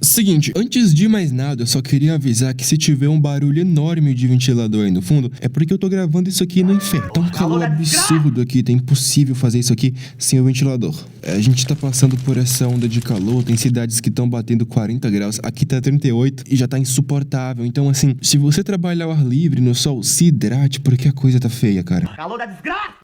Seguinte, antes de mais nada, eu só queria avisar que se tiver um barulho enorme de ventilador aí no fundo, é porque eu tô gravando isso aqui no inferno. Tá um calor absurdo aqui, tá impossível fazer isso aqui sem o ventilador. A gente tá passando por essa onda de calor, tem cidades que estão batendo 40 graus, aqui tá 38 e já tá insuportável. Então assim, se você trabalhar ao ar livre no sol, se hidrate porque a coisa tá feia, cara. Calor da desgraça!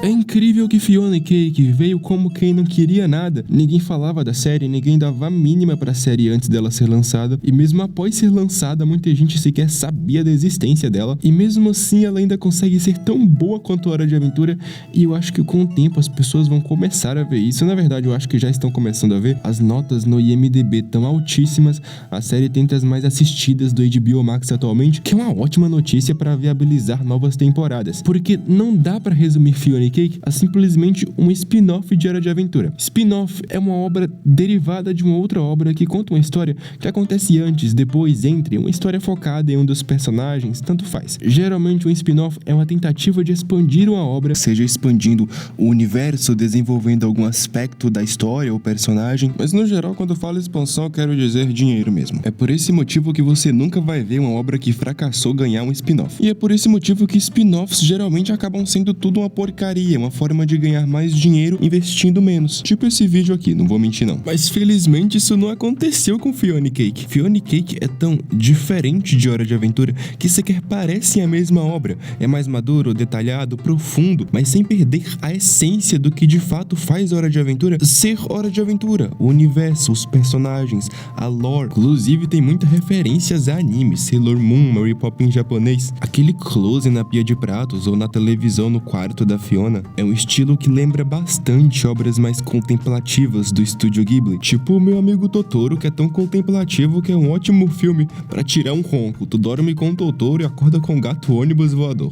É incrível que Fiona Cake veio como quem não queria nada. Ninguém falava da série, ninguém dava a mínima pra série antes dela ser lançada. E mesmo após ser lançada, muita gente sequer sabia da existência dela. E mesmo assim, ela ainda consegue ser tão boa quanto Hora de Aventura. E eu acho que com o tempo as pessoas vão começar a ver isso. Na verdade, eu acho que já estão começando a ver. As notas no IMDb tão altíssimas. A série tem entre as mais assistidas do HBO Max atualmente, que é uma ótima notícia para viabilizar novas temporadas. Porque não dá pra resumir Fiona Cake a simplesmente um spin-off de Hora de Aventura. Spin-off é uma obra derivada de uma outra obra que conta uma história que acontece antes, depois, entre, uma história focada em um dos personagens, tanto faz. Geralmente um spin-off é uma tentativa de expandir uma obra, seja expandindo o universo, desenvolvendo algum aspecto da história ou personagem, mas no geral quando eu falo expansão eu quero dizer dinheiro mesmo. É por esse motivo que você nunca vai ver uma obra que fracassou ganhar um spin-off. E é por esse motivo que spin-offs geralmente acabam sendo tudo uma porcaria, uma forma de ganhar mais dinheiro investindo menos. Tipo esse vídeo aqui, não vou mentir não. Mas felizmente isso não aconteceu com Fiona Cake. Fiona Cake é tão diferente de Hora de Aventura que sequer parecem a mesma obra. É mais maduro, detalhado, profundo, mas sem perder a essência do que de fato faz Hora de Aventura ser Hora de Aventura. O universo, os personagens, a lore. Inclusive tem muitas referências a animes, Sailor Moon, Mary Poppins japonês. Aquele close na pia de pratos ou na televisão no quarto da Fiona é um estilo que lembra bastante obras mais contemplativas do estúdio Ghibli. Tipo o meu amigo Totoro, que é tão contemplativo que é um ótimo filme pra tirar um ronco. Tu dorme com o Totoro e acorda com um gato ônibus voador.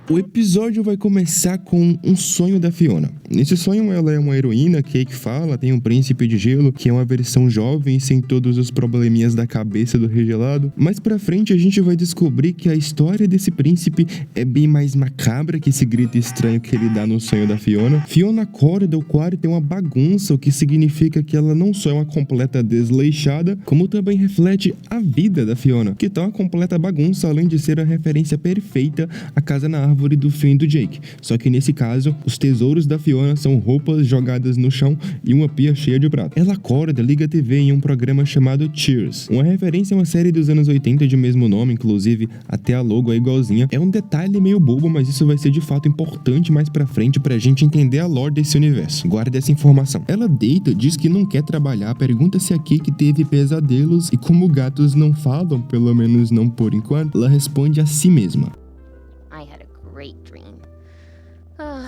O episódio vai começar com um sonho da Fiona. Nesse sonho ela é uma heroína, Cake fala, tem um príncipe de gelo, que é uma versão jovem, sem todos os probleminhas da cabeça do regelado. Mais pra frente a gente vai descobrir que a história desse príncipe é bem mais macabra que esse grito estranho que ele dá no sonho da Fiona. Fiona acorda, o quarto é uma bagunça, o que significa que ela não só é uma completa desleixada, como também reflete a vida da Fiona, que tá uma completa bagunça, além de ser a referência perfeita à casa na árvore do Finn e do Jake. Só que nesse caso, os tesouros da Fiona são roupas jogadas no chão e uma pia cheia de prato. Ela acorda, liga a TV em um programa chamado Cheers, uma referência a uma série dos anos 80 de mesmo nome, inclusive até a logo é igualzinha. É um detalhe meio bobo, mas isso vai ser de fato importante mais pra frente pra gente entender a lore desse universo. Guarda essa informação. Ela deita, diz que não quer trabalhar, pergunta se a Cake teve pesadelos e como gatos não falam, pelo menos não por enquanto, ela responde a si mesma. Great dream.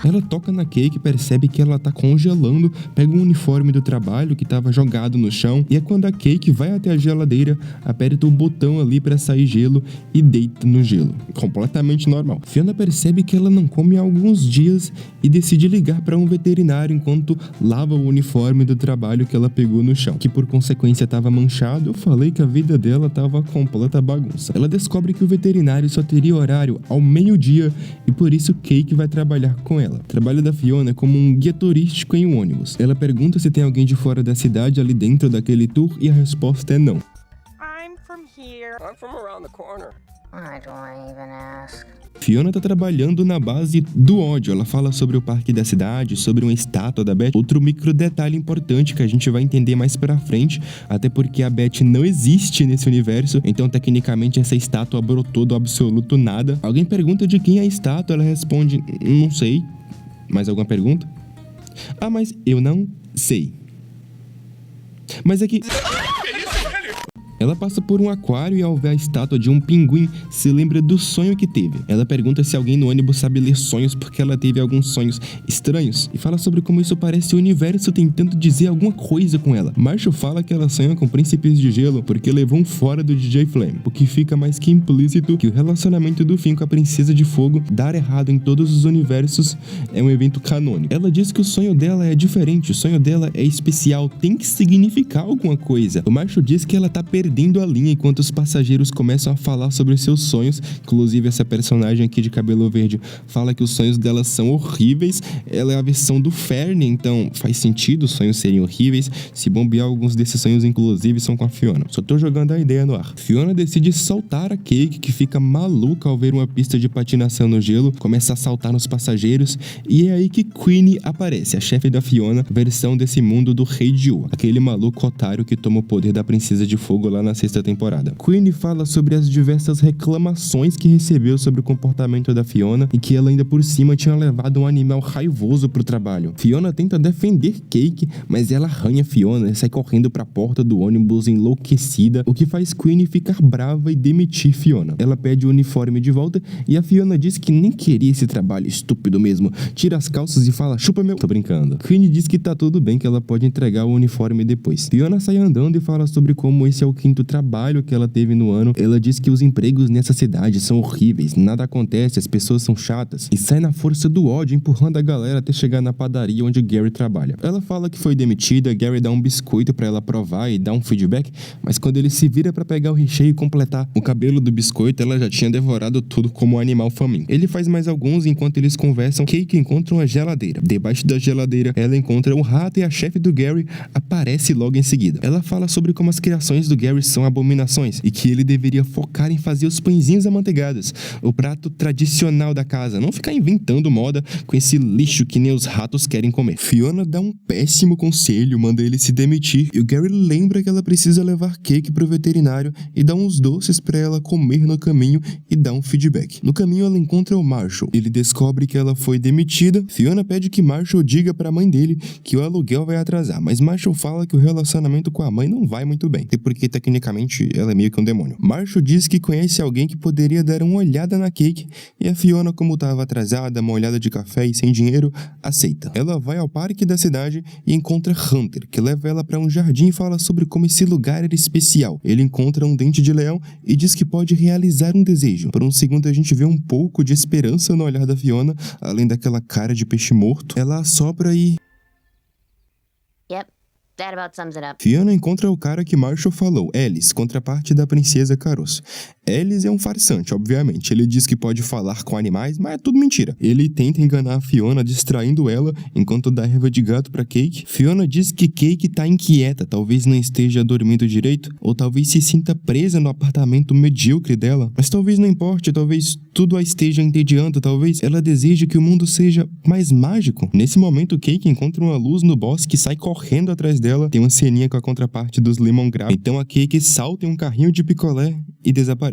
Ela toca na Cake, percebe que ela tá congelando, pega um uniforme do trabalho que tava jogado no chão, e é quando a Cake vai até a geladeira, aperta o botão ali pra sair gelo e deita no gelo. Completamente normal. Fiona percebe que ela não come há alguns dias e decide ligar pra um veterinário enquanto lava o uniforme do trabalho que ela pegou no chão, que por consequência tava manchado. Eu falei que a vida dela tava completa bagunça. Ela descobre que o veterinário só teria horário ao meio-dia e por isso Cake vai trabalhar com ela. O trabalho da Fiona é como um guia turístico em um ônibus. Ela pergunta se tem alguém de fora da cidade ali dentro daquele tour e a resposta é não. I'm from here. I'm from around the corner. I don't even ask. Fiona tá trabalhando na base do ódio. Ela fala sobre o parque da cidade, sobre uma estátua da Beth. Outro micro detalhe importante que a gente vai entender mais pra frente, até porque a Beth não existe nesse universo, então tecnicamente essa estátua brotou do absoluto nada. Alguém pergunta de quem é a estátua, ela responde, não sei. Mais alguma pergunta? Ah, mas eu não sei. Mas é que... Ela passa por um aquário e ao ver a estátua de um pinguim, se lembra do sonho que teve. Ela pergunta se alguém no ônibus sabe ler sonhos porque ela teve alguns sonhos estranhos e fala sobre como isso parece o universo tentando dizer alguma coisa com ela. Marshall fala que ela sonha com príncipes de gelo porque levou um fora do DJ Flame, o que fica mais que implícito que o relacionamento do Finn com a princesa de fogo dar errado em todos os universos é um evento canônico. Ela diz que o sonho dela é diferente, o sonho dela é especial, tem que significar alguma coisa. O Marshall diz que ela tá perdendo perdendo a linha enquanto os passageiros começam a falar sobre seus sonhos. Inclusive, essa personagem aqui de cabelo verde fala que os sonhos dela são horríveis. Ela é a versão do Fernie, então faz sentido os sonhos serem horríveis. Se bombear, alguns desses sonhos, inclusive, são com a Fiona. Só tô jogando a ideia no ar. Fiona decide soltar a Cake, que fica maluca ao ver uma pista de patinação no gelo, começa a saltar nos passageiros, e é aí que Queenie aparece, a chefe da Fiona, versão desse mundo do Rei Jiu, aquele maluco otário que toma o poder da Princesa de Fogo lá na 6ª temporada. Queenie fala sobre as diversas reclamações que recebeu sobre o comportamento da Fiona e que ela ainda por cima tinha levado um animal raivoso pro trabalho. Fiona tenta defender Cake, mas ela arranha Fiona e sai correndo pra porta do ônibus enlouquecida, o que faz Queenie ficar brava e demitir Fiona. Ela pede o uniforme de volta e a Fiona diz que nem queria esse trabalho estúpido mesmo. Tira as calças e fala, chupa meu... Tô brincando. Queenie diz que tá tudo bem, que ela pode entregar o uniforme depois. Fiona sai andando e fala sobre como esse é o 5º trabalho que ela teve no ano. Ela diz que os empregos nessa cidade são horríveis, nada acontece, as pessoas são chatas, e sai na força do ódio, empurrando a galera até chegar na padaria onde Gary trabalha. Ela fala que foi demitida, Gary dá um biscoito pra ela provar e dá um feedback, mas quando ele se vira pra pegar o recheio e completar o cabelo do biscoito, ela já tinha devorado tudo como um animal faminto. Ele faz mais alguns enquanto eles conversam. Cake encontra uma geladeira. Debaixo da geladeira, ela encontra um rato e a chefe do Gary aparece logo em seguida. Ela fala sobre como as criações do Gary são abominações e que ele deveria focar em fazer os pãezinhos amanteigados, o prato tradicional da casa, não ficar inventando moda com esse lixo que nem os ratos querem comer. Fiona dá um péssimo conselho, manda ele se demitir, e o Gary lembra que ela precisa levar Cake pro veterinário e dá uns doces pra ela comer no caminho e dá um feedback. No caminho ela encontra o Marshall. Ele descobre que ela foi demitida. Fiona pede que Marshall diga pra mãe dele que o aluguel vai atrasar, mas Marshall fala que o relacionamento com a mãe não vai muito bem, até porque tecnicamente ela é meio que um demônio. Marshall diz que conhece alguém que poderia dar uma olhada na Cake, e a Fiona, como estava atrasada, uma olhada de café e sem dinheiro, aceita. Ela vai ao parque da cidade e encontra Hunter, que leva ela pra um jardim e fala sobre como esse lugar era especial. Ele encontra um dente de leão e diz que pode realizar um desejo. Por um segundo a gente vê um pouco de esperança no olhar da Fiona, além daquela cara de peixe morto. Ela assopra e... Yep, that about sums it up. Fiona encontra o cara que Marshall falou, Ellis, contraparte da princesa Caroço. Ellis é um farsante, obviamente. Ele diz que pode falar com animais, mas é tudo mentira. Ele tenta enganar a Fiona, distraindo ela, enquanto dá erva de gato pra Cake. Fiona diz que Cake tá inquieta, talvez não esteja dormindo direito, ou talvez se sinta presa no apartamento medíocre dela. Mas talvez não importe, talvez tudo a esteja entediando, talvez ela deseje que o mundo seja mais mágico. Nesse momento, Cake encontra uma luz no bosque e sai correndo atrás dela. Tem uma ceninha com a contraparte dos Lemongrass. Então a Cake salta em um carrinho de picolé e desaparece.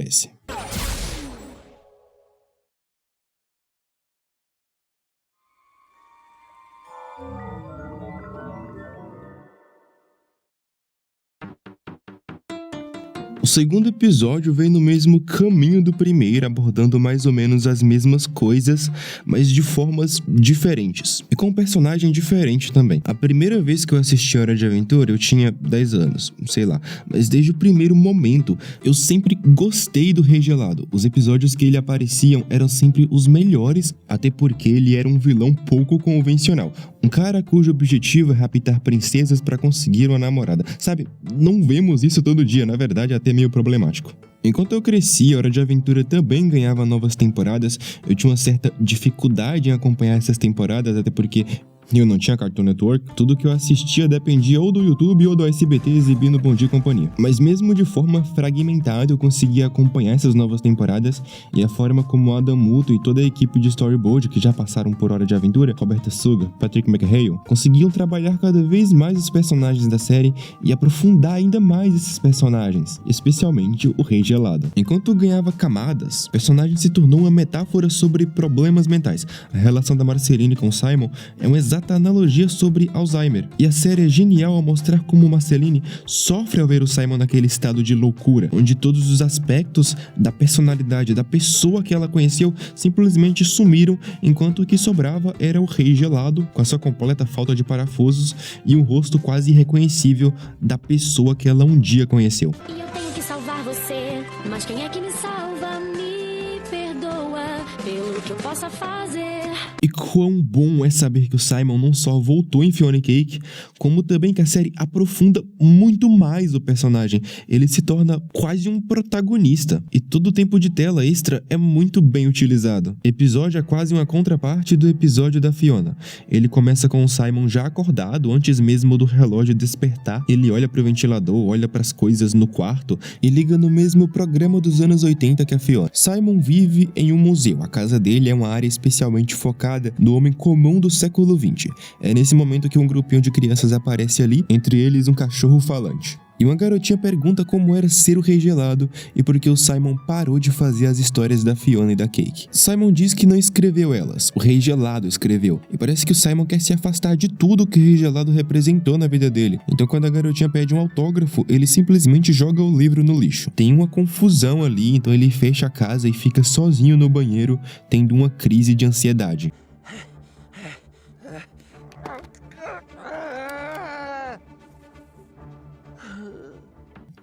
O segundo episódio vem no mesmo caminho do primeiro, abordando mais ou menos as mesmas coisas, mas de formas diferentes. E com um personagem diferente também. A primeira vez que eu assisti Hora de Aventura, eu tinha 10 anos, sei lá. Mas desde o primeiro momento, eu sempre gostei do Rei Gelado. Os episódios que ele apareciam eram sempre os melhores, até porque ele era um vilão pouco convencional. Um cara cujo objetivo é raptar princesas para conseguir uma namorada. Sabe, não vemos isso todo dia, na verdade, até meio problemático. Enquanto eu crescia, Hora de Aventura também ganhava novas temporadas. Eu tinha uma certa dificuldade em acompanhar essas temporadas, até porque eu não tinha Cartoon Network, tudo que eu assistia dependia ou do YouTube ou do SBT exibindo Bom Dia e Companhia. Mas mesmo de forma fragmentada, eu conseguia acompanhar essas novas temporadas, e a forma como Adam Muto e toda a equipe de storyboard que já passaram por Hora de Aventura, Roberta Suga, Patrick McHale, conseguiam trabalhar cada vez mais os personagens da série e aprofundar ainda mais esses personagens, especialmente o Rei Gelado. Enquanto ganhava camadas, o personagem se tornou uma metáfora sobre problemas mentais. A relação da Marceline com Simon é uma exata analogia sobre Alzheimer, e a série é genial ao mostrar como Marceline sofre ao ver o Simon naquele estado de loucura, onde todos os aspectos da personalidade da pessoa que ela conheceu simplesmente sumiram, enquanto o que sobrava era o Rei Gelado, com a sua completa falta de parafusos e um rosto quase irreconhecível da pessoa que ela um dia conheceu. E eu tenho que salvar você, mas quem é que me salva? Me perdoa pelo que eu possa fazer. E quão bom é saber que o Simon não só voltou em Fiona e Cake, como também que a série aprofunda muito mais o personagem. Ele se torna quase um protagonista. E todo o tempo de tela extra é muito bem utilizado. O episódio é quase uma contraparte do episódio da Fiona. Ele começa com o Simon já acordado, antes mesmo do relógio despertar. Ele olha pro ventilador, olha pras coisas no quarto e liga no mesmo programa dos anos 80 que a Fiona. Simon vive em um museu. A casa dele é uma área especialmente focada no homem comum do século XX. É nesse momento que um grupinho de crianças aparece ali, entre eles um cachorro falante. E uma garotinha pergunta como era ser o Rei Gelado e por que o Simon parou de fazer as histórias da Fiona e da Cake. Simon diz que não escreveu elas, o Rei Gelado escreveu. E parece que o Simon quer se afastar de tudo que o Rei Gelado representou na vida dele. Então quando a garotinha pede um autógrafo, ele simplesmente joga o livro no lixo. Tem uma confusão ali, então ele fecha a casa e fica sozinho no banheiro, tendo uma crise de ansiedade.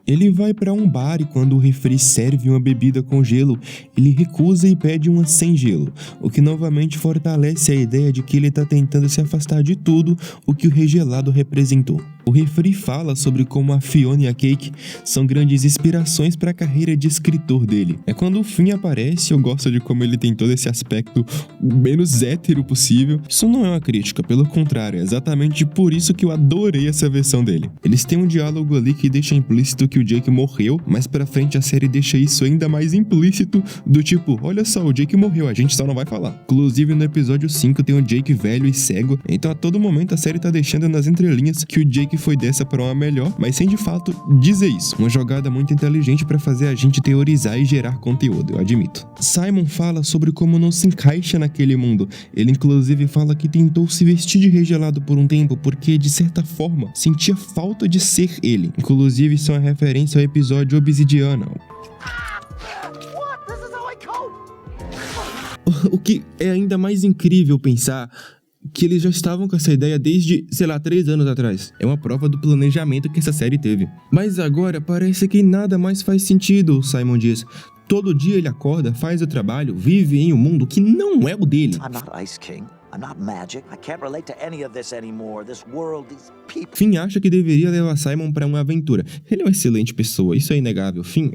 Ele vai para um bar e quando o refri serve uma bebida com gelo, ele recusa e pede uma sem gelo, o que novamente fortalece a ideia de que ele está tentando se afastar de tudo o que o Rei Gelado representou. O refri fala sobre como a Fiona e a Cake são grandes inspirações para a carreira de escritor dele. É quando o Finn aparece, eu gosto de como ele tem todo esse aspecto o menos hétero possível. Isso não é uma crítica, pelo contrário, é exatamente por isso que eu adorei essa versão dele. Eles têm um diálogo ali que deixa implícito que o Jake morreu, mas pra frente a série deixa isso ainda mais implícito, do tipo, olha só, o Jake morreu, a gente só não vai falar. Inclusive no episódio 5 tem o Jake velho e cego, então a todo momento a série tá deixando nas entrelinhas que o Jake foi dessa pra uma melhor, mas sem de fato dizer isso. Uma jogada muito inteligente pra fazer a gente teorizar e gerar conteúdo, eu admito. Simon fala sobre como não se encaixa naquele mundo. Ele inclusive fala que tentou se vestir de Rei Gelado por um tempo porque, de certa forma, sentia falta de ser ele. Inclusive isso é uma referência ao episódio Obsidiana. O que é ainda mais incrível pensar que eles já estavam com essa ideia desde, 3 anos atrás. É uma prova do planejamento que essa série teve. Mas agora parece que nada mais faz sentido, Simon diz. Todo dia ele acorda, faz o trabalho, vive em um mundo que não é o dele. I'm not Ice King. I'm not magic. I can't relate to any of this anymore. This world, these people. Finn acha que deveria levar Simon pra uma aventura. Ele é uma excelente pessoa, isso é inegável. Finn,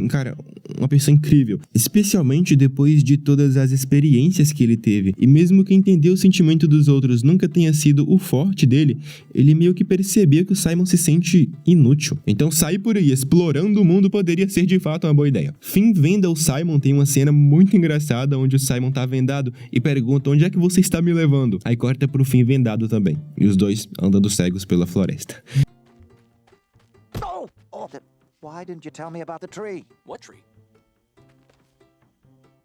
cara, uma pessoa incrível. Especialmente depois de todas as experiências que ele teve. E mesmo que entender o sentimento dos outros nunca tenha sido o forte dele, ele meio que percebia que o Simon se sente inútil. Então sair por aí explorando o mundo poderia ser de fato uma boa ideia. Finn venda o Simon tem uma cena muito engraçada onde o Simon tá vendado e pergunta onde é que você está me levando. Aí corta pro Finn vendado também. E os dois andando cegos pela floresta. Why didn't you tell me about the tree? What tree?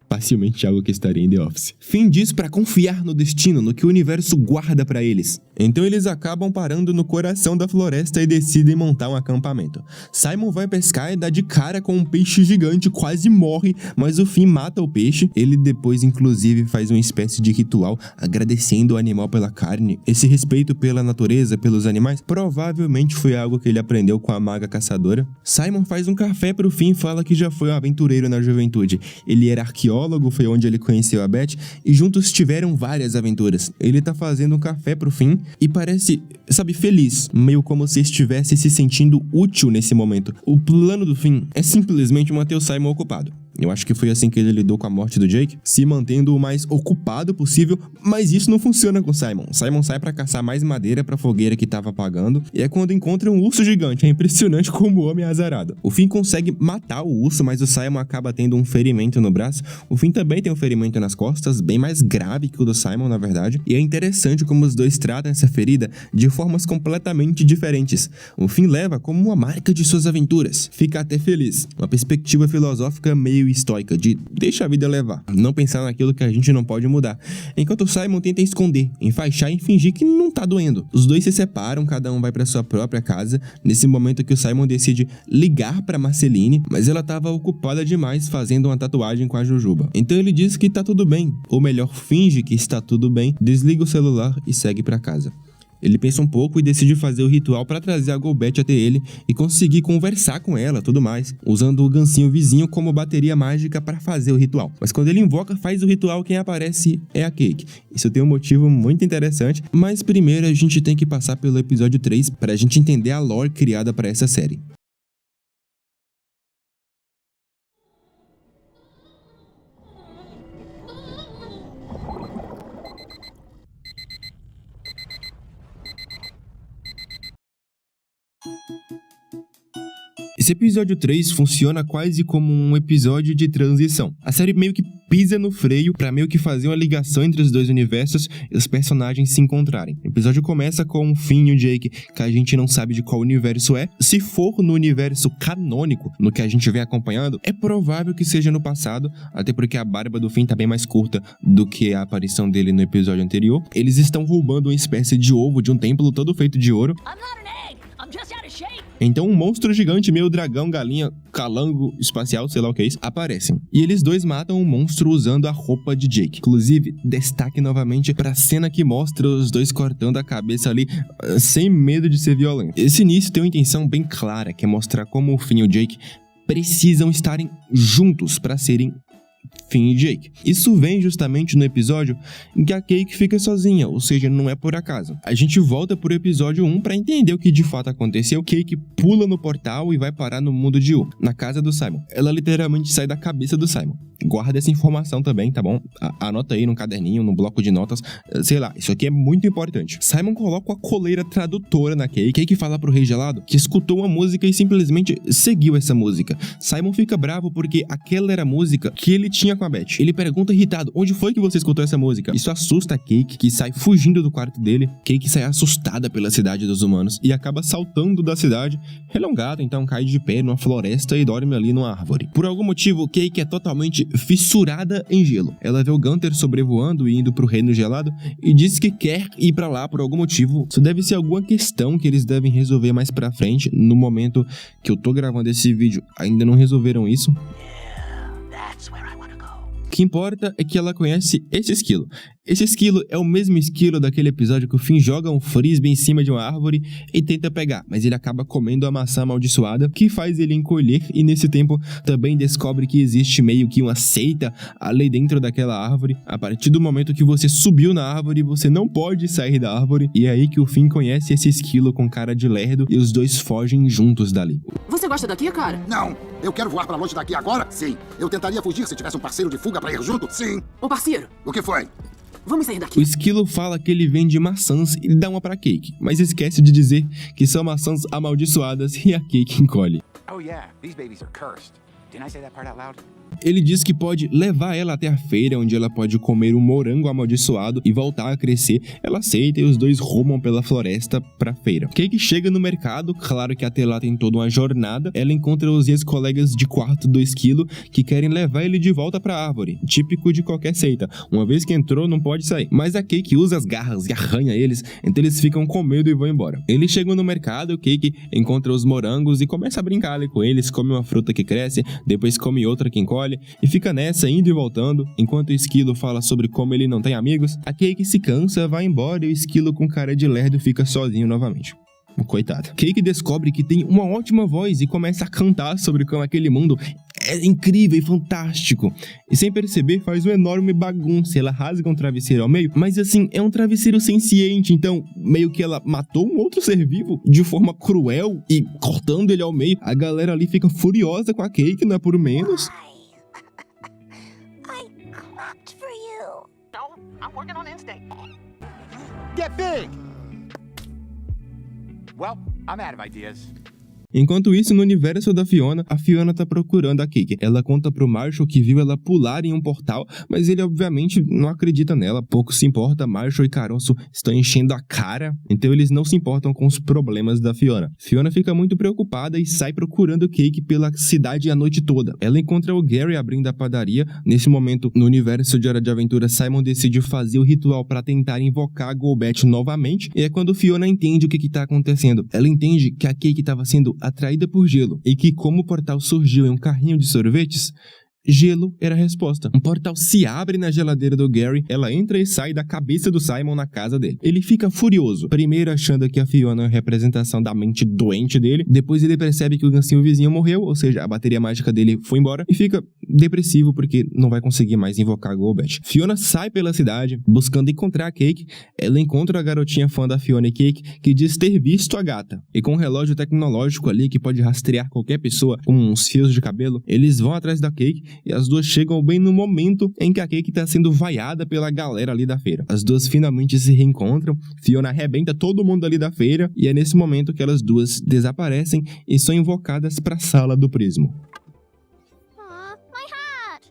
Facilmente algo que estaria em The Office. Finn diz pra confiar no destino, no que o universo guarda pra eles. Então eles acabam parando no coração da floresta e decidem montar um acampamento. Simon vai pescar e dá de cara com um peixe gigante, quase morre, mas o Finn mata o peixe. Ele depois, inclusive, faz uma espécie de ritual agradecendo o animal pela carne. Esse respeito pela natureza, pelos animais, provavelmente foi algo que ele aprendeu com a maga caçadora. Simon faz um café pro Finn e fala que já foi um aventureiro na juventude. Ele era arqueólogo, foi onde ele conheceu a Beth e juntos tiveram várias aventuras. Ele tá fazendo um café pro Finn e parece, feliz, meio como se estivesse se sentindo útil nesse momento. O plano do Finn é simplesmente manter o Simon ocupado. Eu acho que foi assim que ele lidou com a morte do Jake, se mantendo o mais ocupado possível, mas isso não funciona com o Simon. Simon sai pra caçar mais madeira pra fogueira que tava apagando, e é quando encontra um urso gigante. É impressionante como o homem é azarado. O Finn consegue matar o urso, mas o Simon acaba tendo um ferimento no braço. O Finn também tem um ferimento nas costas, bem mais grave que o do Simon, na verdade, e é interessante como os dois tratam essa ferida de formas completamente diferentes. O Finn leva como uma marca de suas aventuras, fica até feliz. Uma perspectiva filosófica meio estoica de deixa a vida levar, não pensar naquilo que a gente não pode mudar, enquanto o Simon tenta esconder, enfaixar e fingir que não tá doendo. Os dois se separam, cada um vai pra sua própria casa, nesse momento que o Simon decide ligar pra Marceline, mas ela tava ocupada demais fazendo uma tatuagem com a Jujuba. Então ele diz que tá tudo bem, ou melhor, finge que está tudo bem, desliga o celular e segue pra casa. Ele pensa um pouco e decide fazer o ritual pra trazer a Golbet até ele e conseguir conversar com ela, tudo mais, usando o gancinho vizinho como bateria mágica pra fazer o ritual. Mas quando ele invoca, faz o ritual, quem aparece é a Cake. Isso tem um motivo muito interessante, mas primeiro a gente tem que passar pelo episódio 3 pra gente entender a lore criada pra essa série. Esse episódio 3 funciona quase como um episódio de transição. A série meio que pisa no freio pra meio que fazer uma ligação entre os dois universos e os personagens se encontrarem. O episódio começa com o Finn e o Jake, que a gente não sabe de qual universo é. Se for no universo canônico, no que a gente vem acompanhando, é provável que seja no passado, até porque a barba do Finn tá bem mais curta do que a aparição dele no episódio anterior. Eles estão roubando uma espécie de ovo de um templo todo feito de ouro. I'm not an egg. I'm just out of shape. Então um monstro gigante, meio dragão, galinha, calango espacial, sei lá o que é isso, aparecem. E eles dois matam o monstro usando a roupa de Jake. Inclusive, destaque novamente pra cena que mostra os dois cortando a cabeça ali, sem medo de ser violento. Esse início tem uma intenção bem clara, que é mostrar como o Finn e o Jake precisam estarem juntos pra serem Finn e Jake. Isso vem justamente no episódio em que a Cake fica sozinha, ou seja, não é por acaso. A gente volta pro episódio 1 pra entender o que de fato aconteceu. Cake pula no portal e vai parar no mundo de U, na casa do Simon. Ela literalmente sai da cabeça do Simon. Guarda essa informação também, tá bom? Anota aí num caderninho, num bloco de notas, sei lá, isso aqui é muito importante. Simon coloca a coleira tradutora na Cake. Cake fala pro Rei Gelado que escutou uma música e simplesmente seguiu essa música. Simon fica bravo porque aquela era a música que ele tinha com a Beth. Ele pergunta irritado, onde foi que você escutou essa música? Isso assusta a Cake, que sai fugindo do quarto dele. Cake sai assustada pela cidade dos humanos e acaba saltando da cidade. Ele é um gato, então cai de pé numa floresta e dorme ali numa árvore. Por algum motivo, Cake é totalmente fissurada em gelo. Ela vê o Gunther sobrevoando e indo pro reino gelado e diz que quer ir pra lá por algum motivo. Isso deve ser alguma questão que eles devem resolver mais pra frente. No momento que eu tô gravando esse vídeo, ainda não resolveram isso. That's where I want to go. O que importa é que ela conhece esse esquilo. Esse esquilo é o mesmo esquilo daquele episódio que o Finn joga um frisbee em cima de uma árvore e tenta pegar, mas ele acaba comendo a maçã amaldiçoada, que faz ele encolher, e nesse tempo também descobre que existe meio que uma seita ali dentro daquela árvore. A partir do momento que você subiu na árvore, você não pode sair da árvore, e é aí que o Finn conhece esse esquilo com cara de lerdo e os dois fogem juntos dali. Você gosta daqui, cara? Não, eu quero voar pra longe daqui agora? Sim. Eu tentaria fugir se tivesse um parceiro de fuga pra ir junto? Sim. Ô, parceiro, O que foi? vamos sair O daqui. esquilo fala que ele vende maçãs e dá uma pra Cake, mas esquece de dizer que são maçãs amaldiçoadas e a Cake encolhe. Oh yeah, these babies are cursed. Didn't I say that part out loud? Ele diz que pode levar ela até a feira, onde ela pode comer um morango amaldiçoado e voltar a crescer. Ela aceita e os dois rumam pela floresta pra feira. Cake chega no mercado, claro que até lá tem toda uma jornada. Ela encontra os ex-colegas de quarto do esquilo que querem levar ele de volta pra árvore, típico de qualquer seita. Uma vez que entrou, não pode sair. Mas a Cake usa as garras e arranha eles, então eles ficam com medo e vão embora. Eles chegam no mercado, Cake encontra os morangos e começa a brincar ali com eles, come uma fruta que cresce, depois come outra que encolhe, e fica nessa, indo e voltando, enquanto o esquilo fala sobre como ele não tem amigos. A Cake se cansa, vai embora e o esquilo com cara de lerdo fica sozinho novamente. Coitado. Cake descobre que tem uma ótima voz e começa a cantar sobre como aquele mundo é incrível e fantástico. E sem perceber faz uma enorme bagunça. Ela rasga um travesseiro ao meio, mas assim, é um travesseiro senciente, então meio que ela matou um outro ser vivo de forma cruel e cortando ele ao meio. A galera ali fica furiosa com a Cake, não é por menos. I clapped for you. No, I'm working on instinct. Get big! Well, I'm out of ideas. Enquanto isso, no universo da Fiona, a Fiona tá procurando a Cake. Ela conta pro Marshall que viu ela pular em um portal, mas ele obviamente não acredita nela, pouco se importa. Marshall e Caroço estão enchendo a cara, então eles não se importam com os problemas da Fiona. Fiona fica muito preocupada e sai procurando Cake pela cidade a noite toda. Ela encontra o Gary abrindo a padaria. Nesse momento, no universo de Hora de Aventura, Simon decide fazer o ritual para tentar invocar a Golbet novamente, e é quando Fiona entende o que tá acontecendo. Ela entende que a Cake estava sendo atraída por gelo, e que como o portal surgiu em um carrinho de sorvetes, Gelo era a resposta. Um portal se abre na geladeira do Gary, ela entra e sai da cabeça do Simon na casa dele. Ele fica furioso, primeiro achando que a Fiona é a representação da mente doente dele, depois ele percebe que o gancinho vizinho morreu, ou seja, a bateria mágica dele foi embora, e fica depressivo porque não vai conseguir mais invocar a Golbat. Fiona sai pela cidade, buscando encontrar a Cake. Ela encontra a garotinha fã da Fiona e Cake, que diz ter visto a gata, e com um relógio tecnológico ali que pode rastrear qualquer pessoa com uns fios de cabelo, eles vão atrás da Cake e as duas chegam bem no momento em que a Cake tá sendo vaiada pela galera ali da feira. As duas finalmente se reencontram, Fiona arrebenta todo mundo ali da feira e é nesse momento que elas duas desaparecem e são invocadas pra sala do Prismo. Aw, my hat!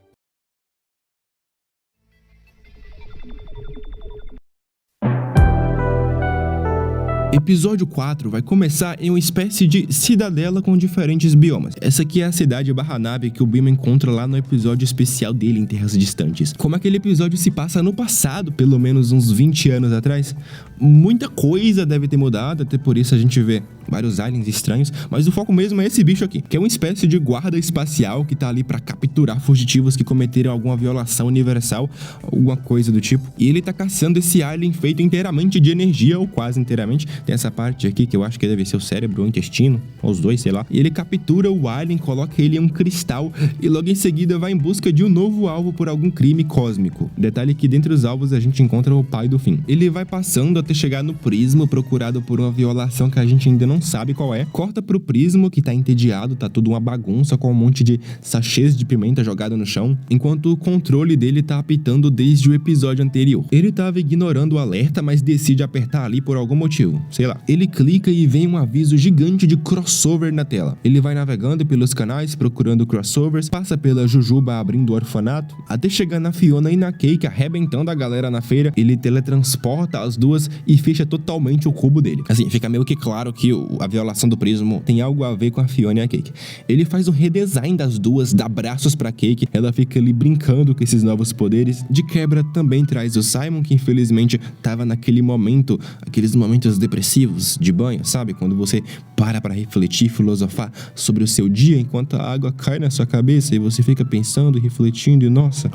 Episódio 4 vai começar em uma espécie de cidadela com diferentes biomas. Essa aqui é a cidade barra nave que o Bima encontra lá no episódio especial dele em Terras Distantes. Como aquele episódio se passa no passado, pelo menos uns 20 anos atrás, muita coisa deve ter mudado, até por isso a gente vê vários aliens estranhos, mas o foco mesmo é esse bicho aqui, que é uma espécie de guarda espacial que tá ali pra capturar fugitivos que cometeram alguma violação universal, alguma coisa do tipo, e ele tá caçando esse alien feito inteiramente de energia, ou quase inteiramente. Tem essa parte aqui que eu acho que deve ser o cérebro ou o intestino, ou os dois, sei lá, e ele captura o alien, coloca ele em um cristal e logo em seguida vai em busca de um novo alvo por algum crime cósmico. Detalhe que dentre os alvos a gente encontra o pai do Finn. Ele vai passando até chegar no Prismo, procurado por uma violação que a gente ainda não sabe qual é, corta pro Prismo, que tá entediado, tá tudo uma bagunça com um monte de sachês de pimenta jogado no chão, enquanto o controle dele tá apitando desde o episódio anterior. Ele tava ignorando o alerta, mas decide apertar ali por algum motivo, sei lá. Ele clica e vem um aviso gigante de crossover na tela. Ele vai navegando pelos canais, procurando crossovers, passa pela Jujuba abrindo o orfanato, até chegar na Fiona e na Cake, arrebentando a galera na feira. Ele teletransporta as duas e fecha totalmente o cubo dele. Assim, fica meio que claro que a violação do Prismo tem algo a ver com a Fiona e a Cake. Ele faz um redesign das duas, dá braços pra Cake, ela fica ali brincando com esses novos poderes. De quebra também traz o Simon, que infelizmente tava naquele momento, aqueles momentos depressivos de banho, sabe? Quando você para pra refletir, filosofar sobre o seu dia enquanto a água cai na sua cabeça e você fica pensando e refletindo e nossa.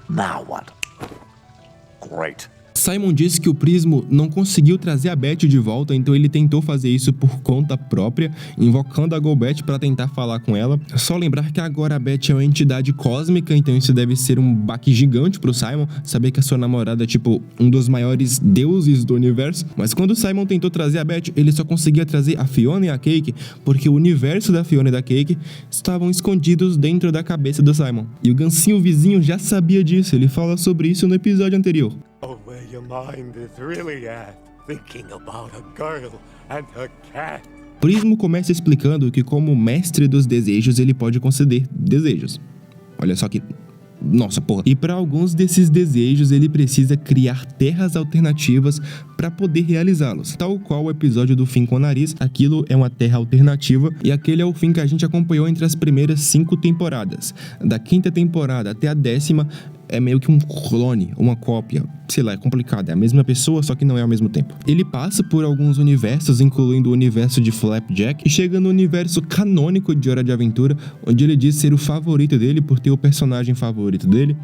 Now what? Great. Simon disse que o Prismo não conseguiu trazer a Beth de volta, então ele tentou fazer isso por conta própria, invocando a Golbat para tentar falar com ela. Só lembrar que agora a Beth é uma entidade cósmica, então isso deve ser um baque gigante pro Simon, saber que a sua namorada é tipo um dos maiores deuses do universo. Mas quando o Simon tentou trazer a Beth, ele só conseguia trazer a Fiona e a Cake, porque o universo da Fiona e da Cake estavam escondidos dentro da cabeça do Simon. E o gancinho vizinho já sabia disso, ele fala sobre isso no episódio anterior. Oh, where your mind is really at, thinking about a girl and a cat. Prismo começa explicando que como mestre dos desejos, ele pode conceder desejos. Olha só que... Nossa, porra. E para alguns desses desejos, ele precisa criar terras alternativas para poder realizá-los. Tal qual o episódio do Finn com o nariz, aquilo é uma terra alternativa e aquele é o Finn que a gente acompanhou entre as primeiras 5 temporadas. Da 5ª temporada até a 10ª, é meio que um clone, uma cópia, sei lá, é complicado, é a mesma pessoa, só que não é ao mesmo tempo. Ele passa por alguns universos, incluindo o universo de Flapjack, e chega no universo canônico de Hora de Aventura, onde ele diz ser o favorito dele por ter o personagem favorito dele,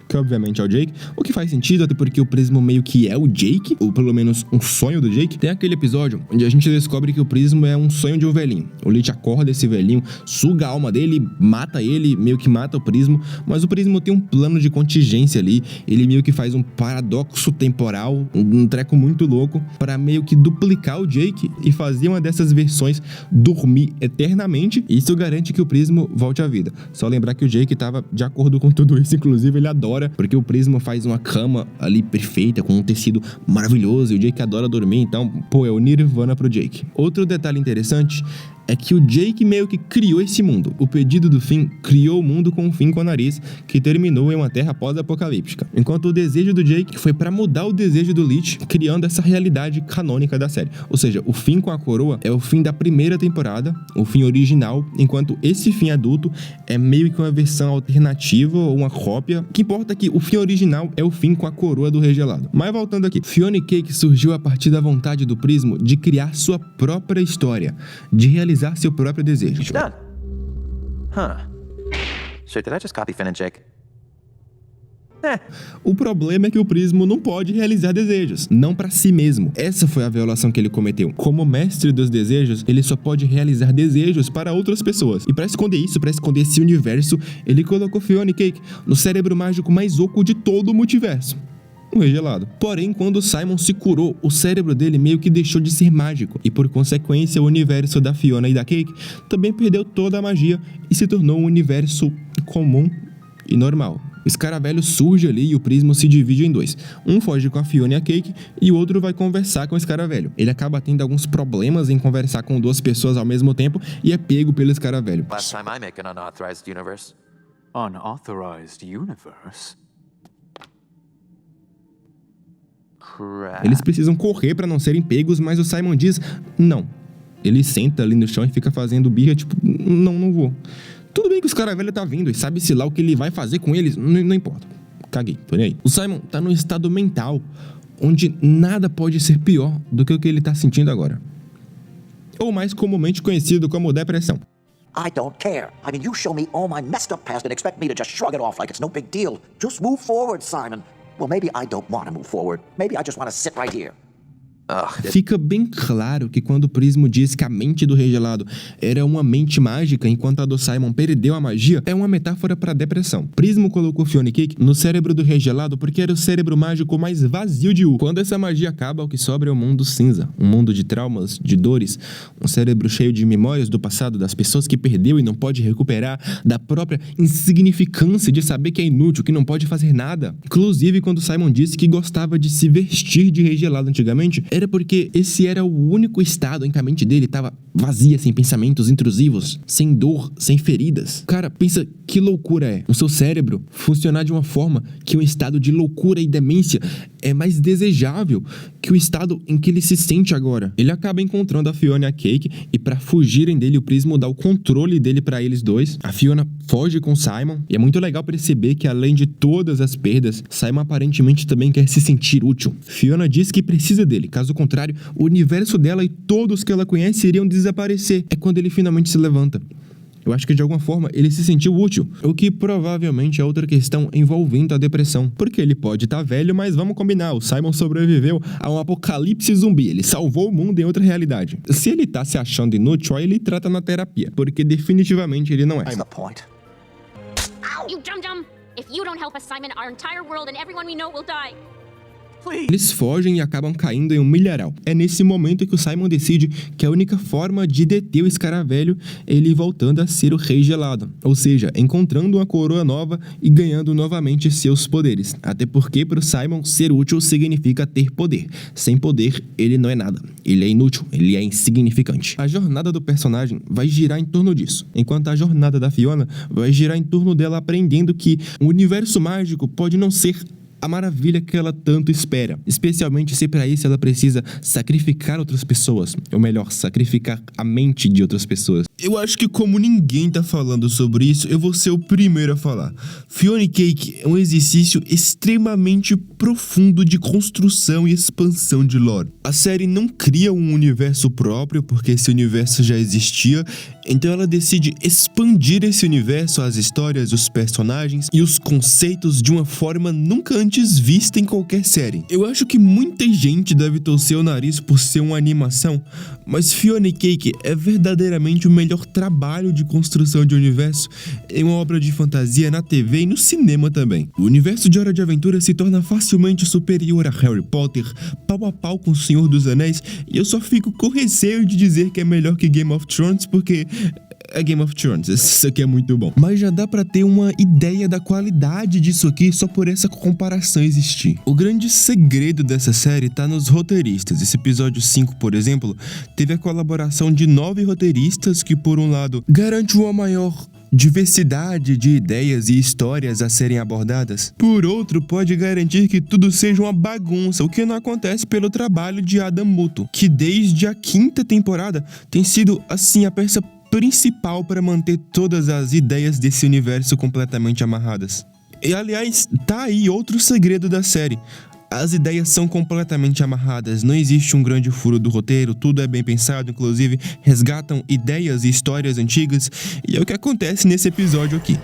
que obviamente é o Jake, o que faz sentido, até porque o Prismo meio que é o Jake, ou pelo menos um sonho do Jake. Tem aquele episódio onde a gente descobre que o Prismo é um sonho de um velhinho. O Lich acorda esse velhinho, suga a alma dele, mata ele, meio que mata o Prismo, mas o Prismo tem um plano de contingência ali, ele meio que faz um paradoxo temporal, um treco muito louco, para meio que duplicar o Jake e fazer uma dessas versões dormir eternamente, e isso garante que o Prismo volte à vida. Só lembrar que o Jake tava de acordo com tudo isso, inclusive ele adora, porque o Prismo faz uma cama ali perfeita, com um tecido maravilhoso, e o Jake adora dormir, então, pô, é o Nirvana pro Jake. Outro detalhe interessante é que o Jake meio que criou esse mundo. O pedido do Finn criou o mundo com o Finn com o nariz, que terminou em uma terra pós-apocalíptica. Enquanto o desejo do Jake foi pra mudar o desejo do Lich, criando essa realidade canônica da série. Ou seja, o Finn com a coroa é o Finn da primeira temporada, o Finn original, enquanto esse Finn adulto é meio que uma versão alternativa ou uma cópia. O que importa é que o Finn original é o Finn com a coroa do Rei Gelado. Mas voltando aqui, Fiona e Cake surgiu a partir da vontade do Prismo de criar sua própria história, de realizar seu próprio desejo. Done. Huh. Shit, did I just copy Finn and Jake? O problema é que o Prismo não pode realizar desejos, não pra si mesmo. Essa foi a violação que ele cometeu. Como mestre dos desejos, ele só pode realizar desejos para outras pessoas. E pra esconder isso, pra esconder esse universo, ele colocou Fiona e Cake no cérebro mágico mais oco de todo o multiverso. O Rei Gelado. Porém, quando Simon se curou, o cérebro dele meio que deixou de ser mágico. E por consequência, o universo da Fiona e da Cake também perdeu toda a magia e se tornou um universo comum e normal. O Escaravelho surge ali e o Prismo se divide em dois. Um foge com a Fiona e a Cake e o outro vai conversar com o Escaravelho. Ele acaba tendo alguns problemas em conversar com duas pessoas ao mesmo tempo e é pego pelo Escaravelho. Last time I make an unauthorized universe. Unauthorized universe? Crap. Eles precisam correr pra não serem pegos, mas o Simon diz não. Ele senta ali no chão e fica fazendo birra, tipo, não vou. Tudo bem que o Escaravelho tá vindo e sabe-se lá o que ele vai fazer com eles, não importa. Caguei, tô nem aí. O Simon tá num estado mental onde nada pode ser pior do que o que ele tá sentindo agora. Ou mais comumente conhecido como depressão. I don't care. I mean, you show me all my messed up past and expect me to just shrug it off like it's no big deal. Just move forward, Simon. Well, maybe I don't want to move forward. Maybe I just want to sit right here. Fica bem claro que quando o Prismo diz que a mente do Rei Gelado era uma mente mágica enquanto a do Simon perdeu a magia, é uma metáfora para depressão. Prismo colocou Fiona e Cake no cérebro do Rei Gelado porque era o cérebro mágico mais vazio de U. Quando essa magia acaba, o que sobra é um mundo cinza, um mundo de traumas, de dores, um cérebro cheio de memórias do passado, das pessoas que perdeu e não pode recuperar, da própria insignificância de saber que é inútil, que não pode fazer nada. Inclusive, quando Simon disse que gostava de se vestir de Rei Gelado antigamente, era porque esse era o único estado em que a mente dele estava vazia, sem pensamentos intrusivos, sem dor, sem feridas. Cara, pensa que loucura é o seu cérebro funcionar de uma forma que um estado de loucura e demência é mais desejável que o estado em que ele se sente agora. Ele acaba encontrando a Fiona e a Cake e pra fugirem dele, o Prismo dá o controle dele pra eles dois. A Fiona foge com Simon e é muito legal perceber que além de todas as perdas, Simon aparentemente também quer se sentir útil. Fiona diz que precisa dele, caso contrário, o universo dela e todos que ela conhece iriam desaparecer. É quando ele finalmente se levanta. Eu acho que de alguma forma ele se sentiu útil, o que provavelmente é outra questão envolvendo a depressão. Porque ele pode estar velho, mas vamos combinar, o Simon sobreviveu a um apocalipse zumbi, ele salvou o mundo em outra realidade. Se ele tá se achando inútil, aí ele trata na terapia, porque definitivamente ele não é. What's the point? You dum-dum! If you don't help us, Simon, our entire world and everyone we know will die. Eles fogem e acabam caindo em um milharal. É nesse momento que o Simon decide que a única forma de deter o Escaravelho é ele voltando a ser o Rei Gelado. Ou seja, encontrando uma coroa nova e ganhando novamente seus poderes. Até porque para o Simon, ser útil significa ter poder. Sem poder, ele não é nada. Ele é inútil, ele é insignificante. A jornada do personagem vai girar em torno disso. Enquanto a jornada da Fiona vai girar em torno dela aprendendo que o universo mágico pode não ser a maravilha que ela tanto espera, especialmente se para isso ela precisa sacrificar outras pessoas, ou melhor, sacrificar a mente de outras pessoas. Eu acho que como ninguém tá falando sobre isso, eu vou ser o primeiro a falar. Fiona e Cake é um exercício extremamente profundo de construção e expansão de lore. A série não cria um universo próprio, porque esse universo já existia, então ela decide expandir esse universo, as histórias, os personagens e os conceitos de uma forma nunca antes vista em qualquer série. Eu acho que muita gente deve torcer o nariz por ser uma animação, mas Fiona e Cake é verdadeiramente o melhor trabalho de construção de universo em uma obra de fantasia na TV e no cinema também. O universo de Hora de Aventura se torna facilmente superior a Harry Potter, pau a pau com o Senhor dos Anéis, e eu só fico com receio de dizer que é melhor que Game of Thrones, porque é Game of Thrones, isso aqui é muito bom. Mas já dá pra ter uma ideia da qualidade disso aqui só por essa comparação existir. O grande segredo dessa série tá nos roteiristas. Esse episódio 5, por exemplo, teve a colaboração de 9 roteiristas que, por um lado, garante uma maior diversidade de ideias e histórias a serem abordadas. Por outro, pode garantir que tudo seja uma bagunça, o que não acontece pelo trabalho de Adam Muto, que desde a 5ª temporada tem sido, assim, a peça principal para manter todas as ideias desse universo completamente amarradas. E aliás, tá aí outro segredo da série. As ideias são completamente amarradas, não existe um grande furo do roteiro, tudo é bem pensado, inclusive resgatam ideias e histórias antigas, e é o que acontece nesse episódio aqui.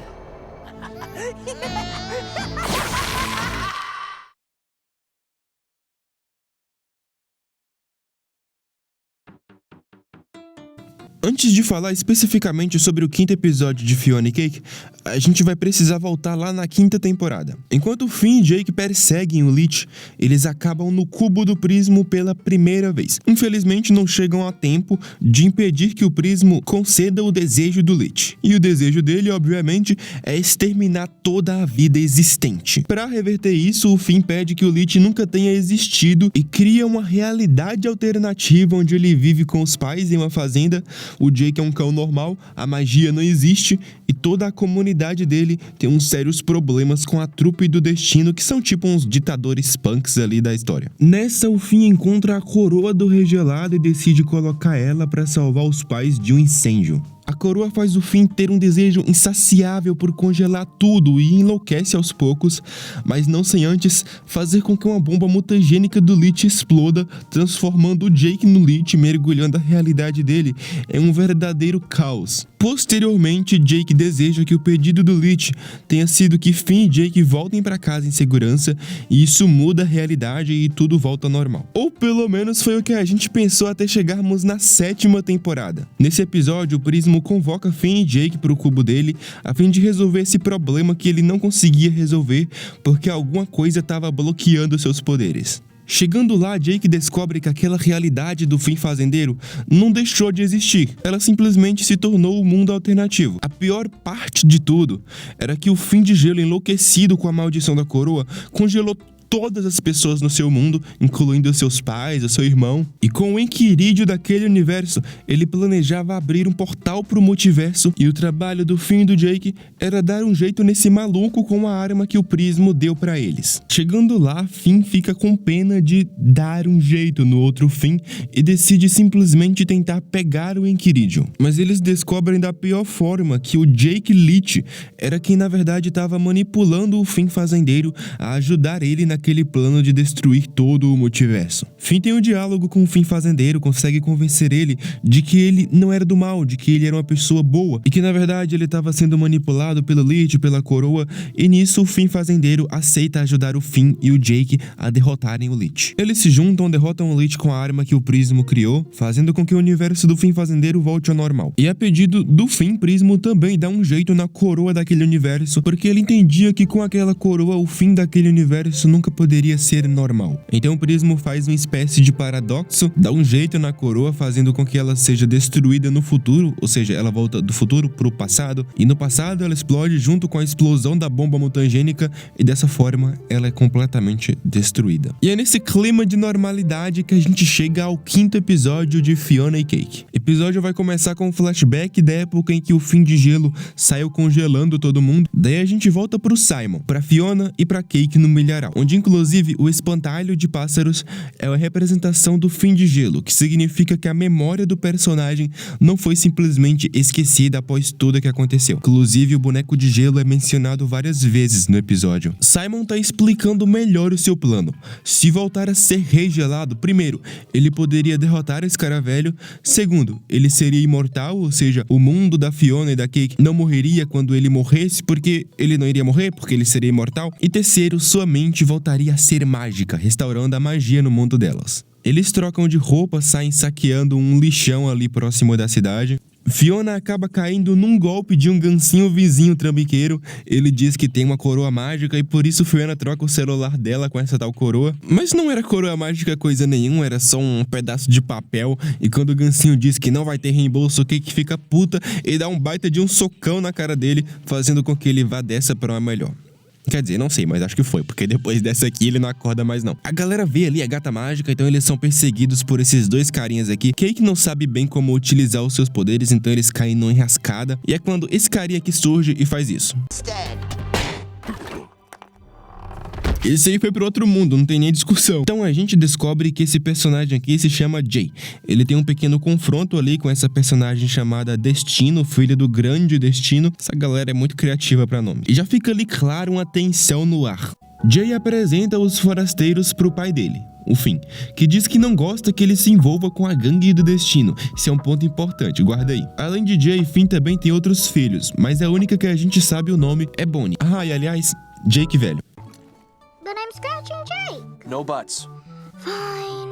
Antes de falar especificamente sobre o 5º episódio de Fiona e Cake, a gente vai precisar voltar lá na 5ª temporada. Enquanto o Finn e Jake perseguem o Leech, eles acabam no cubo do Prismo pela primeira vez. Infelizmente não chegam a tempo de impedir que o Prismo conceda o desejo do Leech. E o desejo dele, obviamente, é exterminar toda a vida existente. Para reverter isso, o Finn pede que o Leech nunca tenha existido e cria uma realidade alternativa onde ele vive com os pais em uma fazenda. O Jake é um cão normal, a magia não existe e toda a comunidade dele tem uns sérios problemas com a trupe do destino, que são tipo uns ditadores punks ali da história. Nessa, o Finn encontra a coroa do regelado e decide colocar ela para salvar os pais de um incêndio. A coroa faz o Finn ter um desejo insaciável por congelar tudo e enlouquece aos poucos, mas não sem antes fazer com que uma bomba mutagênica do Leech exploda, transformando o Jake no Leech, mergulhando a realidade dele em um verdadeiro caos. Posteriormente, Jake deseja que o pedido do Leech tenha sido que Finn e Jake voltem para casa em segurança, e isso muda a realidade e tudo volta ao normal. Ou pelo menos foi o que a gente pensou até chegarmos na 7ª temporada. Nesse episódio, o Prismo convoca Finn e Jake para o cubo dele a fim de resolver esse problema que ele não conseguia resolver porque alguma coisa estava bloqueando seus poderes. Chegando lá, Jake descobre que aquela realidade do Finn fazendeiro não deixou de existir. Ela simplesmente se tornou o mundo alternativo. A pior parte de tudo era que o Finn de Gelo, enlouquecido com a maldição da coroa, congelou todas as pessoas no seu mundo, incluindo seus pais, o seu irmão. E com o Enquirídeo daquele universo, ele planejava abrir um portal pro multiverso, e o trabalho do Finn e do Jake era dar um jeito nesse maluco com a arma que o Prismo deu pra eles. Chegando lá, Finn fica com pena de dar um jeito no outro Finn e decide simplesmente tentar pegar o Enquirídeo. Mas eles descobrem da pior forma que o Jake Leech era quem na verdade estava manipulando o Finn fazendeiro a ajudar ele naquele plano de destruir todo o multiverso. Finn tem um diálogo com o Finn fazendeiro, consegue convencer ele de que ele não era do mal, de que ele era uma pessoa boa e que na verdade ele estava sendo manipulado pelo Leech, pela coroa, e nisso o Finn fazendeiro aceita ajudar o Finn e o Jake a derrotarem o Leech. Eles se juntam, derrotam o Leech com a arma que o Prismo criou, fazendo com que o universo do Finn fazendeiro volte ao normal. E a pedido do Finn, Prismo também dá um jeito na coroa daquele universo, porque ele entendia que com aquela coroa o fim daquele universo nunca poderia ser normal. Então o Prismo faz uma espécie de paradoxo, dá um jeito na coroa, fazendo com que ela seja destruída no futuro, ou seja, ela volta do futuro pro passado, e no passado ela explode junto com a explosão da bomba mutagênica, e dessa forma ela é completamente destruída. E é nesse clima de normalidade que a gente chega ao 5º episódio de Fiona e Cake. O episódio vai começar com um flashback da época em que o Finn de Gelo saiu congelando todo mundo. Daí a gente volta pro Simon, pra Fiona e pra Cake no milharal, onde inclusive o espantalho de pássaros é a representação do Finn de Gelo, que significa que a memória do personagem não foi simplesmente esquecida após tudo que aconteceu. Inclusive o boneco de gelo é mencionado várias vezes no episódio. Simon tá explicando melhor o seu plano. Se voltar a ser rei gelado, primeiro, ele poderia derrotar esse cara velho. Segundo, ele seria imortal, ou seja, o mundo da Fiona e da Cake não morreria quando ele morresse, porque ele não iria morrer, porque ele seria imortal. E terceiro, sua mente voltaria a ser mágica, restaurando a magia no mundo delas. Eles trocam de roupa, saem saqueando um lixão ali próximo da cidade. Fiona acaba caindo num golpe de um gancinho vizinho trambiqueiro. Ele diz que tem uma coroa mágica e por isso Fiona troca o celular dela com essa tal coroa. Mas não era coroa mágica coisa nenhuma, era só um pedaço de papel. E quando o gancinho diz que não vai ter reembolso, o Cake fica puta e dá um baita de um socão na cara dele, fazendo com que ele vá dessa pra uma melhor. Quer dizer, não sei, mas acho que foi, porque depois dessa aqui ele não acorda mais não. A galera vê ali a gata mágica, então eles são perseguidos por esses dois carinhas aqui. Cake não sabe bem como utilizar os seus poderes, então eles caem numa enrascada. E é quando esse carinha aqui surge e faz isso. Esse aí foi pro outro mundo, não tem nem discussão. Então a gente descobre que esse personagem aqui se chama Jay. Ele tem um pequeno confronto ali com essa personagem chamada Destino, filha do grande Destino. Essa galera é muito criativa pra nome. E já fica ali claro uma tensão no ar. Jay apresenta os forasteiros pro pai dele. o Finn, que diz que não gosta que ele se envolva com a gangue do destino. Isso é um ponto importante, guarda aí. Além de Jay, Finn também tem outros filhos, mas a única que a gente sabe o nome é Bonnie. Ah, e aliás, Jake velho. But I'm scratching Jake. No buts. Fine.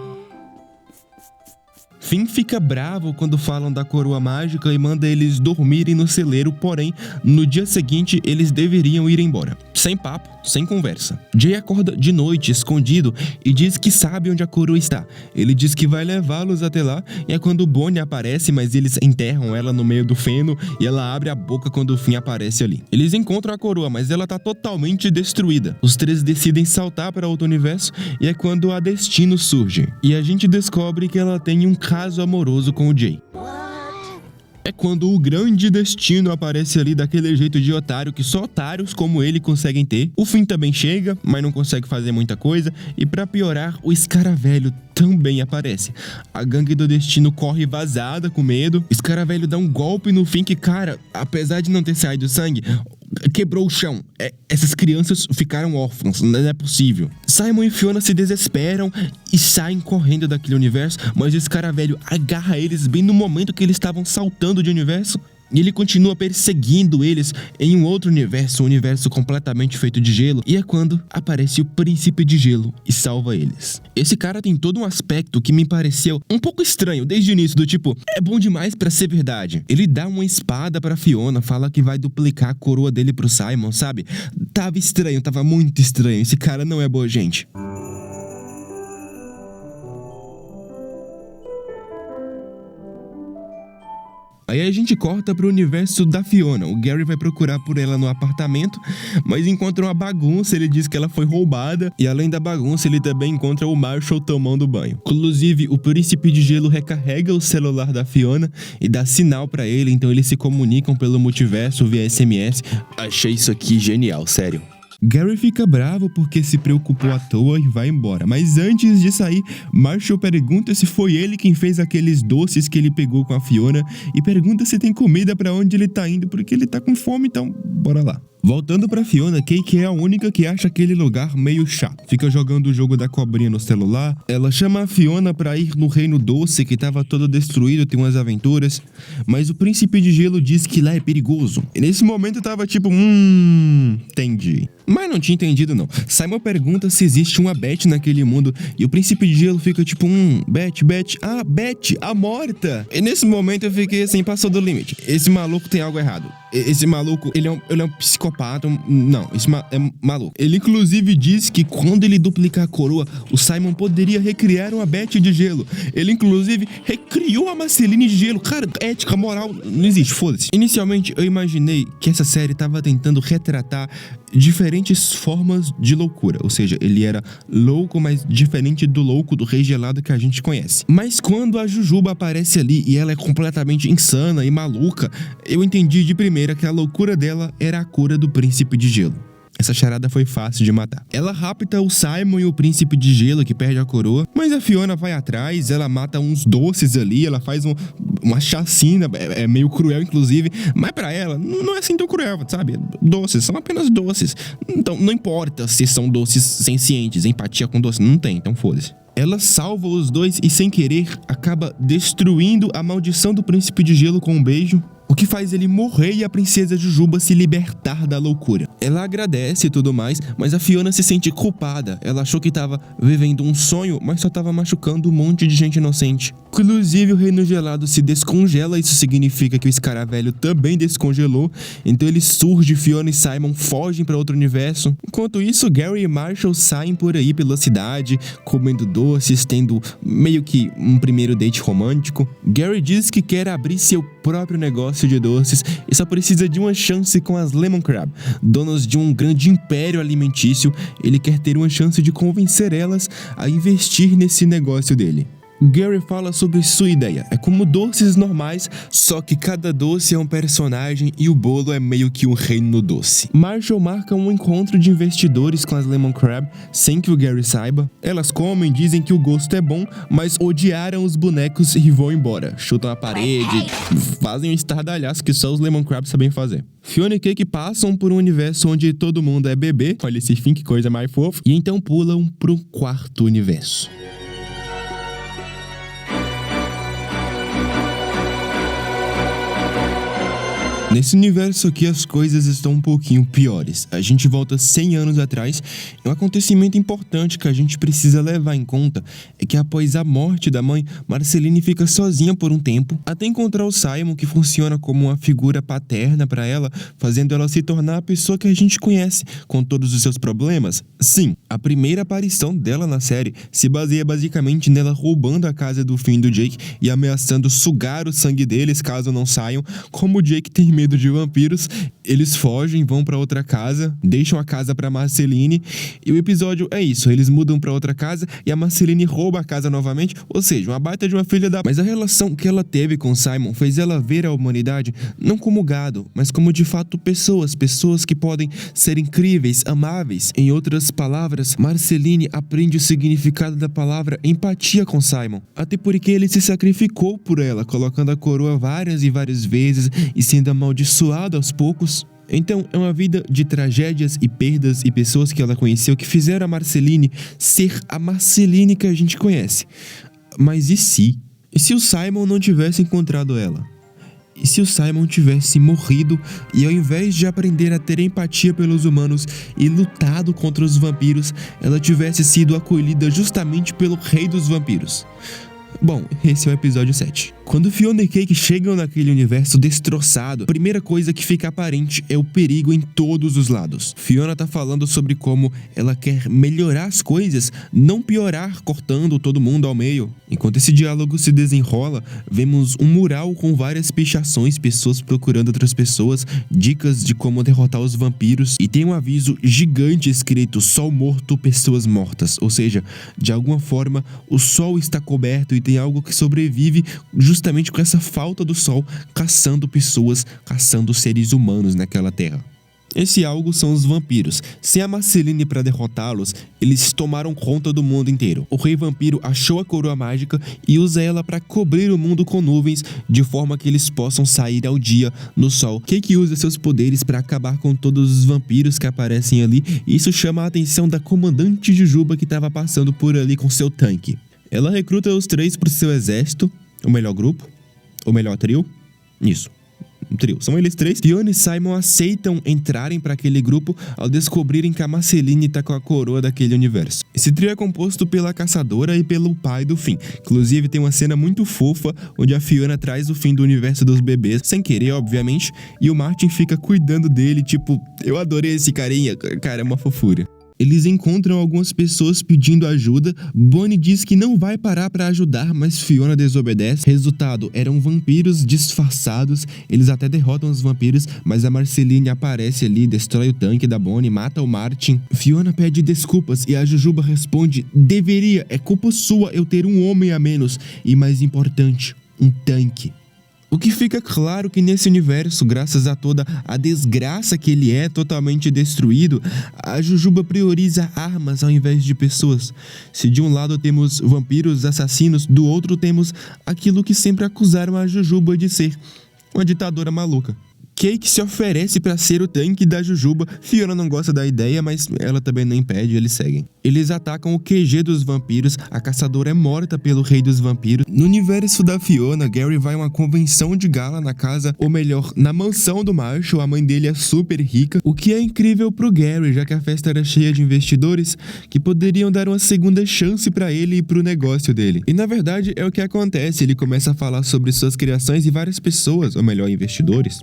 Finn fica bravo quando falam da coroa mágica e manda eles dormirem no celeiro, porém, no dia seguinte eles deveriam ir embora. Sem papo, sem conversa. Jay acorda de noite, escondido, e diz que sabe onde a coroa está. Ele diz que vai levá-los até lá, e é quando Bonnie aparece, mas eles enterram ela no meio do feno, e ela abre a boca quando o Finn aparece ali. Eles encontram a coroa, mas ela tá totalmente destruída. Os três decidem saltar para outro universo, e é quando a Destino surge. E a gente descobre que ela tem um caso amoroso com o Jay. É quando o grande Destino aparece ali daquele jeito de otário que só otários como ele conseguem ter. O Finn também chega, mas não consegue fazer muita coisa. E pra piorar, o Escaravelho também aparece. A gangue do Destino corre vazada com medo. O Escaravelho dá um golpe no Finn que, cara, apesar de não ter saído sangue, quebrou o chão. Essas crianças ficaram órfãs, não é possível. Simon e Fiona se desesperam e saem correndo daquele universo, mas o Escaravelho agarra eles bem no momento que eles estavam saltando de universo. E ele continua perseguindo eles em um outro universo, um universo completamente feito de gelo. E é quando aparece o Príncipe de Gelo e salva eles. Esse cara tem todo um aspecto que me pareceu um pouco estranho desde o início, do tipo, é bom demais pra ser verdade. Ele dá uma espada pra Fiona, fala que vai duplicar a coroa dele pro Simon, sabe? Tava estranho, tava muito estranho. Esse cara não é boa gente. Aí a gente corta pro universo da Fiona. O Gary vai procurar por ela no apartamento, mas encontra uma bagunça. Ele diz que ela foi roubada. E além da bagunça, ele também encontra o Marshall tomando banho. Inclusive, o Príncipe de Gelo recarrega o celular da Fiona e dá sinal pra ele. Então eles se comunicam pelo multiverso via SMS. Achei isso aqui genial, sério. Gary fica bravo porque se preocupou à toa e vai embora. Mas antes de sair, Marshall pergunta se foi ele quem fez aqueles doces que ele pegou com a Fiona e pergunta se tem comida pra onde ele tá indo, porque ele tá com fome, então bora lá. Voltando pra Fiona, Cake é a única que acha aquele lugar meio chato. Fica jogando o jogo da cobrinha no celular. Ela chama a Fiona pra ir no Reino Doce, que tava todo destruído, tem umas aventuras. Mas o Príncipe de Gelo diz que lá é perigoso. E nesse momento eu tava tipo, entendi. Mas não tinha entendido não. Simon pergunta se existe uma Beth naquele mundo. E o Príncipe de Gelo fica tipo, Beth. Ah, Beth, a morta. E nesse momento eu fiquei assim, passou do limite. Esse maluco tem algo errado. Esse maluco, ele é um psicopata. Não, esse é maluco. Ele inclusive diz que quando ele duplicar a coroa, o Simon poderia recriar uma Beth de gelo. Ele inclusive recriou a Marceline de gelo. Cara, ética, moral, não existe, foda-se. Inicialmente eu imaginei que essa série tava tentando retratar diferentes formas de loucura. Ou seja, ele era louco, mas diferente do louco do Rei Gelado que a gente conhece. Mas quando a Jujuba aparece ali e ela é completamente insana e maluca, eu entendi de primeira que a loucura dela era a cura do Príncipe de Gelo. Essa charada foi fácil de matar. Ela rapta o Simon e o Príncipe de Gelo, que perde a coroa, mas a Fiona vai atrás, ela mata uns doces ali, ela faz uma chacina, é meio cruel inclusive, mas pra ela não é assim tão cruel, sabe? Doces, são apenas doces. Então não importa se são doces sencientes, empatia com doce, não tem, então foda-se. Ela salva os dois e sem querer acaba destruindo a maldição do Príncipe de Gelo com um beijo, o que faz ele morrer e a princesa Jujuba se libertar da loucura. Ela agradece e tudo mais, mas a Fiona se sente culpada. Ela achou que estava vivendo um sonho, mas só estava machucando um monte de gente inocente. Inclusive o Reino Gelado se descongela, isso significa que o Escaravelho também descongelou. Então ele surge, Fiona e Simon fogem para outro universo. Enquanto isso, Gary e Marshall saem por aí pela cidade, comendo doces, tendo meio que um primeiro date romântico. Gary diz que quer abrir seu próprio negócio de doces e só precisa de uma chance com as Lemon Crab, donas de um grande império alimentício. Ele quer ter uma chance de convencer elas a investir nesse negócio dele. Gary fala sobre sua ideia. É como doces normais, só que cada doce é um personagem e o bolo é meio que um reino doce. Marshall marca um encontro de investidores com as Lemon Crab, sem que o Gary saiba. Elas comem, dizem que o gosto é bom, mas odiaram os bonecos e vão embora. Chutam a parede, fazem um estardalhaço que só os Lemon Crab sabem fazer. Fiona e Cake passam por um universo onde todo mundo é bebê, olha esse fim, que coisa mais fofa, e então pulam pro quarto universo. Nesse universo aqui as coisas estão um pouquinho piores. A gente volta 100 anos atrás e um acontecimento importante que a gente precisa levar em conta é que após a morte da mãe, Marceline fica sozinha por um tempo até encontrar o Simon, que funciona como uma figura paterna para ela, fazendo ela se tornar a pessoa que a gente conhece, com todos os seus problemas. Sim, a primeira aparição dela na série se baseia basicamente nela roubando a casa do Finn e do Jake e ameaçando sugar o sangue deles caso não saiam. Como o Jake tem medo de vampiros, eles fogem, vão pra outra casa, deixam a casa pra Marceline e o episódio é isso, eles mudam pra outra casa e a Marceline rouba a casa novamente, ou seja, uma baita de uma filha da... Mas a relação que ela teve com Simon fez ela ver a humanidade não como gado, mas como de fato pessoas que podem ser incríveis, amáveis. Em outras palavras, Marceline aprende o significado da palavra empatia com Simon, até porque ele se sacrificou por ela, colocando a coroa várias e várias vezes e sendo amaldiçoado aos poucos. Então, é uma vida de tragédias e perdas e pessoas que ela conheceu que fizeram a Marceline ser a Marceline que a gente conhece. Mas e se? E se o Simon não tivesse encontrado ela? E se o Simon tivesse morrido e ao invés de aprender a ter empatia pelos humanos e lutado contra os vampiros, ela tivesse sido acolhida justamente pelo rei dos vampiros? Bom, esse é o episódio 7. Quando Fiona e Cake chegam naquele universo destroçado, a primeira coisa que fica aparente é o perigo em todos os lados. Fiona tá falando sobre como ela quer melhorar as coisas, não piorar cortando todo mundo ao meio. Enquanto esse diálogo se desenrola, vemos um mural com várias pichações, pessoas procurando outras pessoas, dicas de como derrotar os vampiros e tem um aviso gigante escrito "Sol morto, pessoas mortas", ou seja, de alguma forma o sol está coberto e tem algo que sobrevive justamente com essa falta do sol, caçando pessoas, caçando seres humanos naquela terra. Esse algo são os vampiros. Sem a Marceline para derrotá-los, eles tomaram conta do mundo inteiro. O rei vampiro achou a coroa mágica e usa ela para cobrir o mundo com nuvens, de forma que eles possam sair ao dia no sol. Cake usa seus poderes para acabar com todos os vampiros que aparecem ali, e isso chama a atenção da comandante Jujuba, que estava passando por ali com seu tanque. Ela recruta os 3 para o seu exército, o melhor grupo, o melhor trio, isso, trio, são eles 3. Fiona e Simon aceitam entrarem para aquele grupo ao descobrirem que a Marceline tá com a coroa daquele universo. Esse trio é composto pela caçadora e pelo pai do Finn. Inclusive tem uma cena muito fofa onde a Fiona traz o Finn do universo dos bebês, sem querer, obviamente, e o Martin fica cuidando dele, tipo, eu adorei esse carinha, cara, é uma fofura. Eles encontram algumas pessoas pedindo ajuda. Bonnie diz que não vai parar para ajudar, mas Fiona desobedece. Resultado, eram vampiros disfarçados. Eles até derrotam os vampiros, mas a Marceline aparece ali, destrói o tanque da Bonnie, mata o Martin. Fiona pede desculpas e a Jujuba responde: deveria, é culpa sua eu ter um homem a menos. E mais importante, um tanque. O que fica claro que nesse universo, graças a toda a desgraça que ele é totalmente destruído, a Jujuba prioriza armas ao invés de pessoas. Se de um lado temos vampiros assassinos, do outro temos aquilo que sempre acusaram a Jujuba de ser, uma ditadora maluca. Cake se oferece para ser o tanque da Jujuba. Fiona não gosta da ideia, mas ela também não impede e eles seguem. Eles atacam o QG dos vampiros, a caçadora é morta pelo rei dos vampiros. No universo da Fiona, Gary vai a uma convenção de gala na casa, ou melhor, na mansão do Marshall. A mãe dele é super rica, o que é incrível pro Gary, já que a festa era cheia de investidores que poderiam dar uma segunda chance para ele e pro negócio dele. E na verdade é o que acontece, ele começa a falar sobre suas criações e várias pessoas, ou melhor, investidores,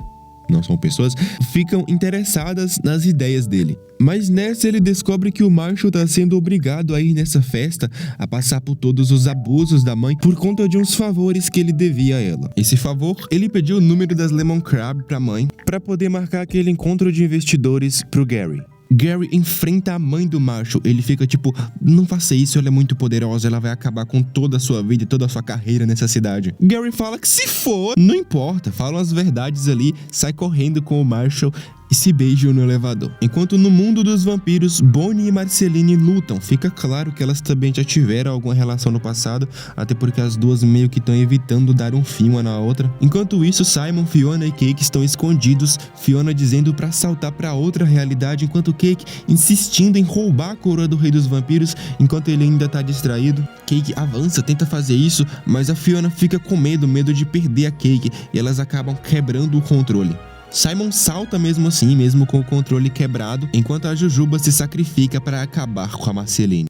não são pessoas, ficam interessadas nas ideias dele. Mas nessa ele descobre que o Marshall está sendo obrigado a ir nessa festa, a passar por todos os abusos da mãe por conta de uns favores que ele devia a ela. Esse favor, ele pediu o número das Lemon Crab pra mãe para poder marcar aquele encontro de investidores pro Gary. Gary enfrenta a mãe do Marshall. Ele fica tipo, não faça isso, ela é muito poderosa, ela vai acabar com toda a sua vida e toda a sua carreira nessa cidade. Gary fala que se for, não importa, falam as verdades ali, sai correndo com o Marshall e se beijam no elevador. Enquanto no mundo dos vampiros, Bonnie e Marceline lutam. Fica claro que elas também já tiveram alguma relação no passado, até porque as duas meio que estão evitando dar um fim uma na outra. Enquanto isso, Simon, Fiona e Cake estão escondidos, Fiona dizendo pra saltar pra outra realidade, enquanto Cake insistindo em roubar a coroa do rei dos vampiros, enquanto ele ainda tá distraído. Cake avança, tenta fazer isso, mas a Fiona fica com medo de perder a Cake, e elas acabam quebrando o controle. Simon salta mesmo assim, mesmo com o controle quebrado, enquanto a Jujuba se sacrifica para acabar com a Marceline.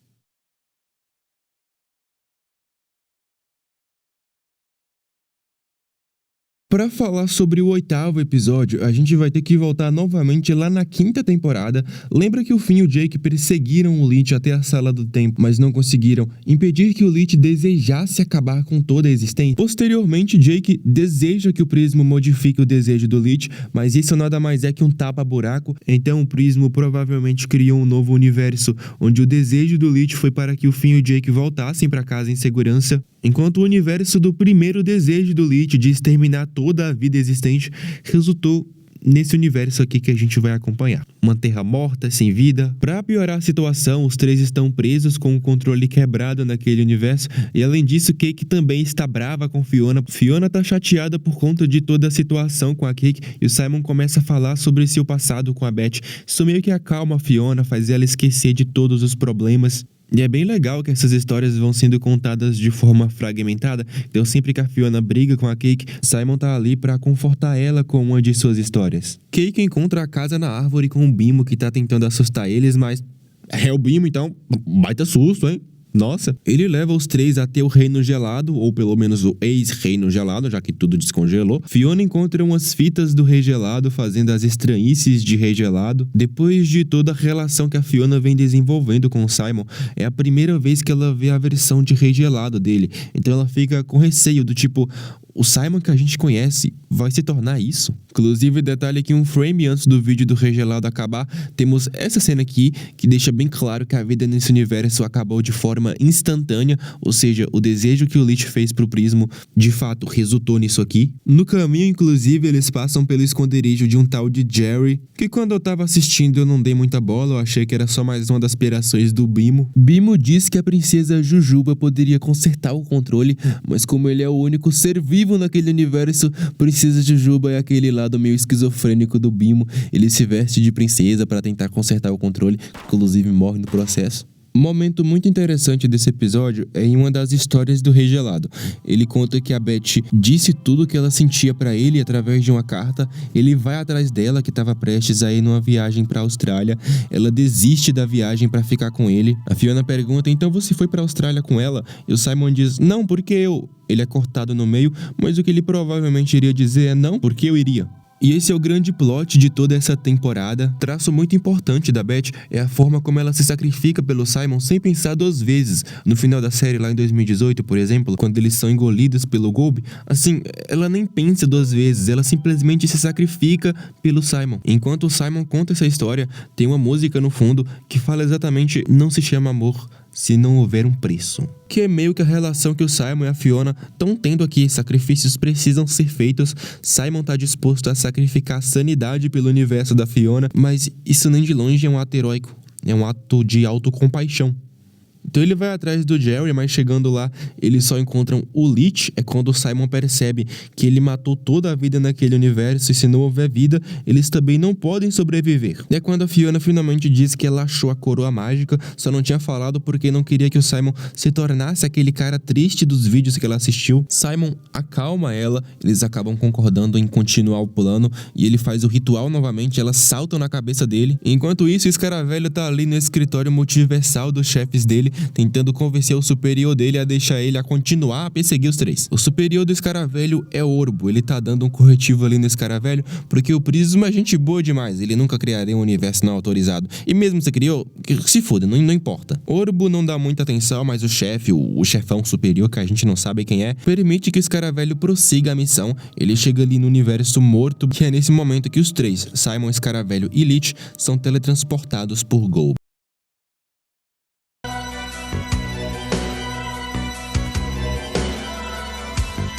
Para falar sobre o 8º episódio, a gente vai ter que voltar novamente lá na 5ª temporada. Lembra que o Finn e o Jake perseguiram o Lich até a Sala do Tempo, mas não conseguiram impedir que o Lich desejasse acabar com toda a existência? Posteriormente, Jake deseja que o Prismo modifique o desejo do Lich, mas isso nada mais é que um tapa-buraco. Então o Prismo provavelmente criou um novo universo, onde o desejo do Lich foi para que o Finn e o Jake voltassem para casa em segurança, enquanto o universo do primeiro desejo do Lich de exterminar toda a vida existente resultou nesse universo aqui que a gente vai acompanhar. Uma terra morta, sem vida. Para piorar a situação, os três estão presos com o controle quebrado naquele universo, e além disso, Cake também está brava com Fiona. Fiona tá chateada por conta de toda a situação com a Cake, e o Simon começa a falar sobre seu passado com a Beth. Isso meio que acalma a Fiona, faz ela esquecer de todos os problemas. E é bem legal que essas histórias vão sendo contadas de forma fragmentada, então sempre que a Fiona briga com a Cake, Simon tá ali pra confortar ela com uma de suas histórias. Cake encontra a casa na árvore com o Bimo que tá tentando assustar eles, mas é o Bimo, então baita susto, hein? Nossa, ele leva os três até o Reino Gelado, ou pelo menos o ex-Reino Gelado, já que tudo descongelou. Fiona encontra umas fitas do Rei Gelado, fazendo as estranhices de Rei Gelado. Depois de toda a relação que a Fiona vem desenvolvendo com o Simon, é a primeira vez que ela vê a versão de Rei Gelado dele. Então ela fica com receio do tipo, o Simon que a gente conhece vai se tornar isso? Inclusive, detalhe que um frame antes do vídeo do Rei Gelado acabar, temos essa cena aqui, que deixa bem claro que a vida nesse universo acabou de forma instantânea, ou seja, o desejo que o Lich fez pro Prismo, de fato, resultou nisso aqui. No caminho, inclusive, eles passam pelo esconderijo de um tal de Jerry, que quando eu tava assistindo eu não dei muita bola, eu achei que era só mais uma das aspirações do Bimo. Bimo diz que a princesa Jujuba poderia consertar o controle, mas como ele é o único ser vivo naquele universo, princesa Jujuba é aquele lado meio esquizofrênico do Bimo. Ele se veste de princesa para tentar consertar o controle, inclusive morre no processo. Um momento muito interessante desse episódio é em uma das histórias do Rei Gelado. Ele conta que a Beth disse tudo o que ela sentia pra ele através de uma carta. Ele vai atrás dela, que estava prestes a ir numa viagem pra Austrália. Ela desiste da viagem pra ficar com ele. A Fiona pergunta, então você foi pra Austrália com ela? E o Simon diz, não, porque eu... Ele é cortado no meio, mas o que ele provavelmente iria dizer é não, porque eu iria. E esse é o grande plot de toda essa temporada. Traço muito importante da Beth é a forma como ela se sacrifica pelo Simon sem pensar duas vezes. No final da série, lá em 2018, por exemplo, quando eles são engolidos pelo Golb, assim, ela nem pensa duas vezes, ela simplesmente se sacrifica pelo Simon. Enquanto o Simon conta essa história, tem uma música no fundo que fala exatamente não se chama amor se não houver um preço. Que é meio que a relação que o Simon e a Fiona estão tendo aqui. Sacrifícios precisam ser feitos. Simon tá disposto a sacrificar a sanidade pelo universo da Fiona, mas isso nem de longe é um ato heróico. É um ato de autocompaixão. Então ele vai atrás do Jerry, mas chegando lá, eles só encontram o Lich. É quando o Simon percebe que ele matou toda a vida naquele universo e se não houver vida, eles também não podem sobreviver. É quando a Fiona finalmente diz que ela achou a coroa mágica, só não tinha falado porque não queria que o Simon se tornasse aquele cara triste dos vídeos que ela assistiu. Simon acalma ela, eles acabam concordando em continuar o plano e ele faz o ritual novamente, elas saltam na cabeça dele. Enquanto isso, o Escaravelho tá ali no escritório multiversal dos chefes dele, tentando convencer o superior dele a deixar ele a continuar a perseguir os três. O superior do escaravelho é Orbo, ele tá dando um corretivo ali no escaravelho, porque o Prisma é gente boa demais, ele nunca criaria um universo não autorizado. E mesmo se criou, se foda, não importa. Orbo não dá muita atenção, mas o chefe, o chefão superior, que a gente não sabe quem é, permite que o escaravelho prossiga a missão. Ele chega ali no universo morto, que é nesse momento que os três, Simon, escaravelho e Lich, são teletransportados por Golb.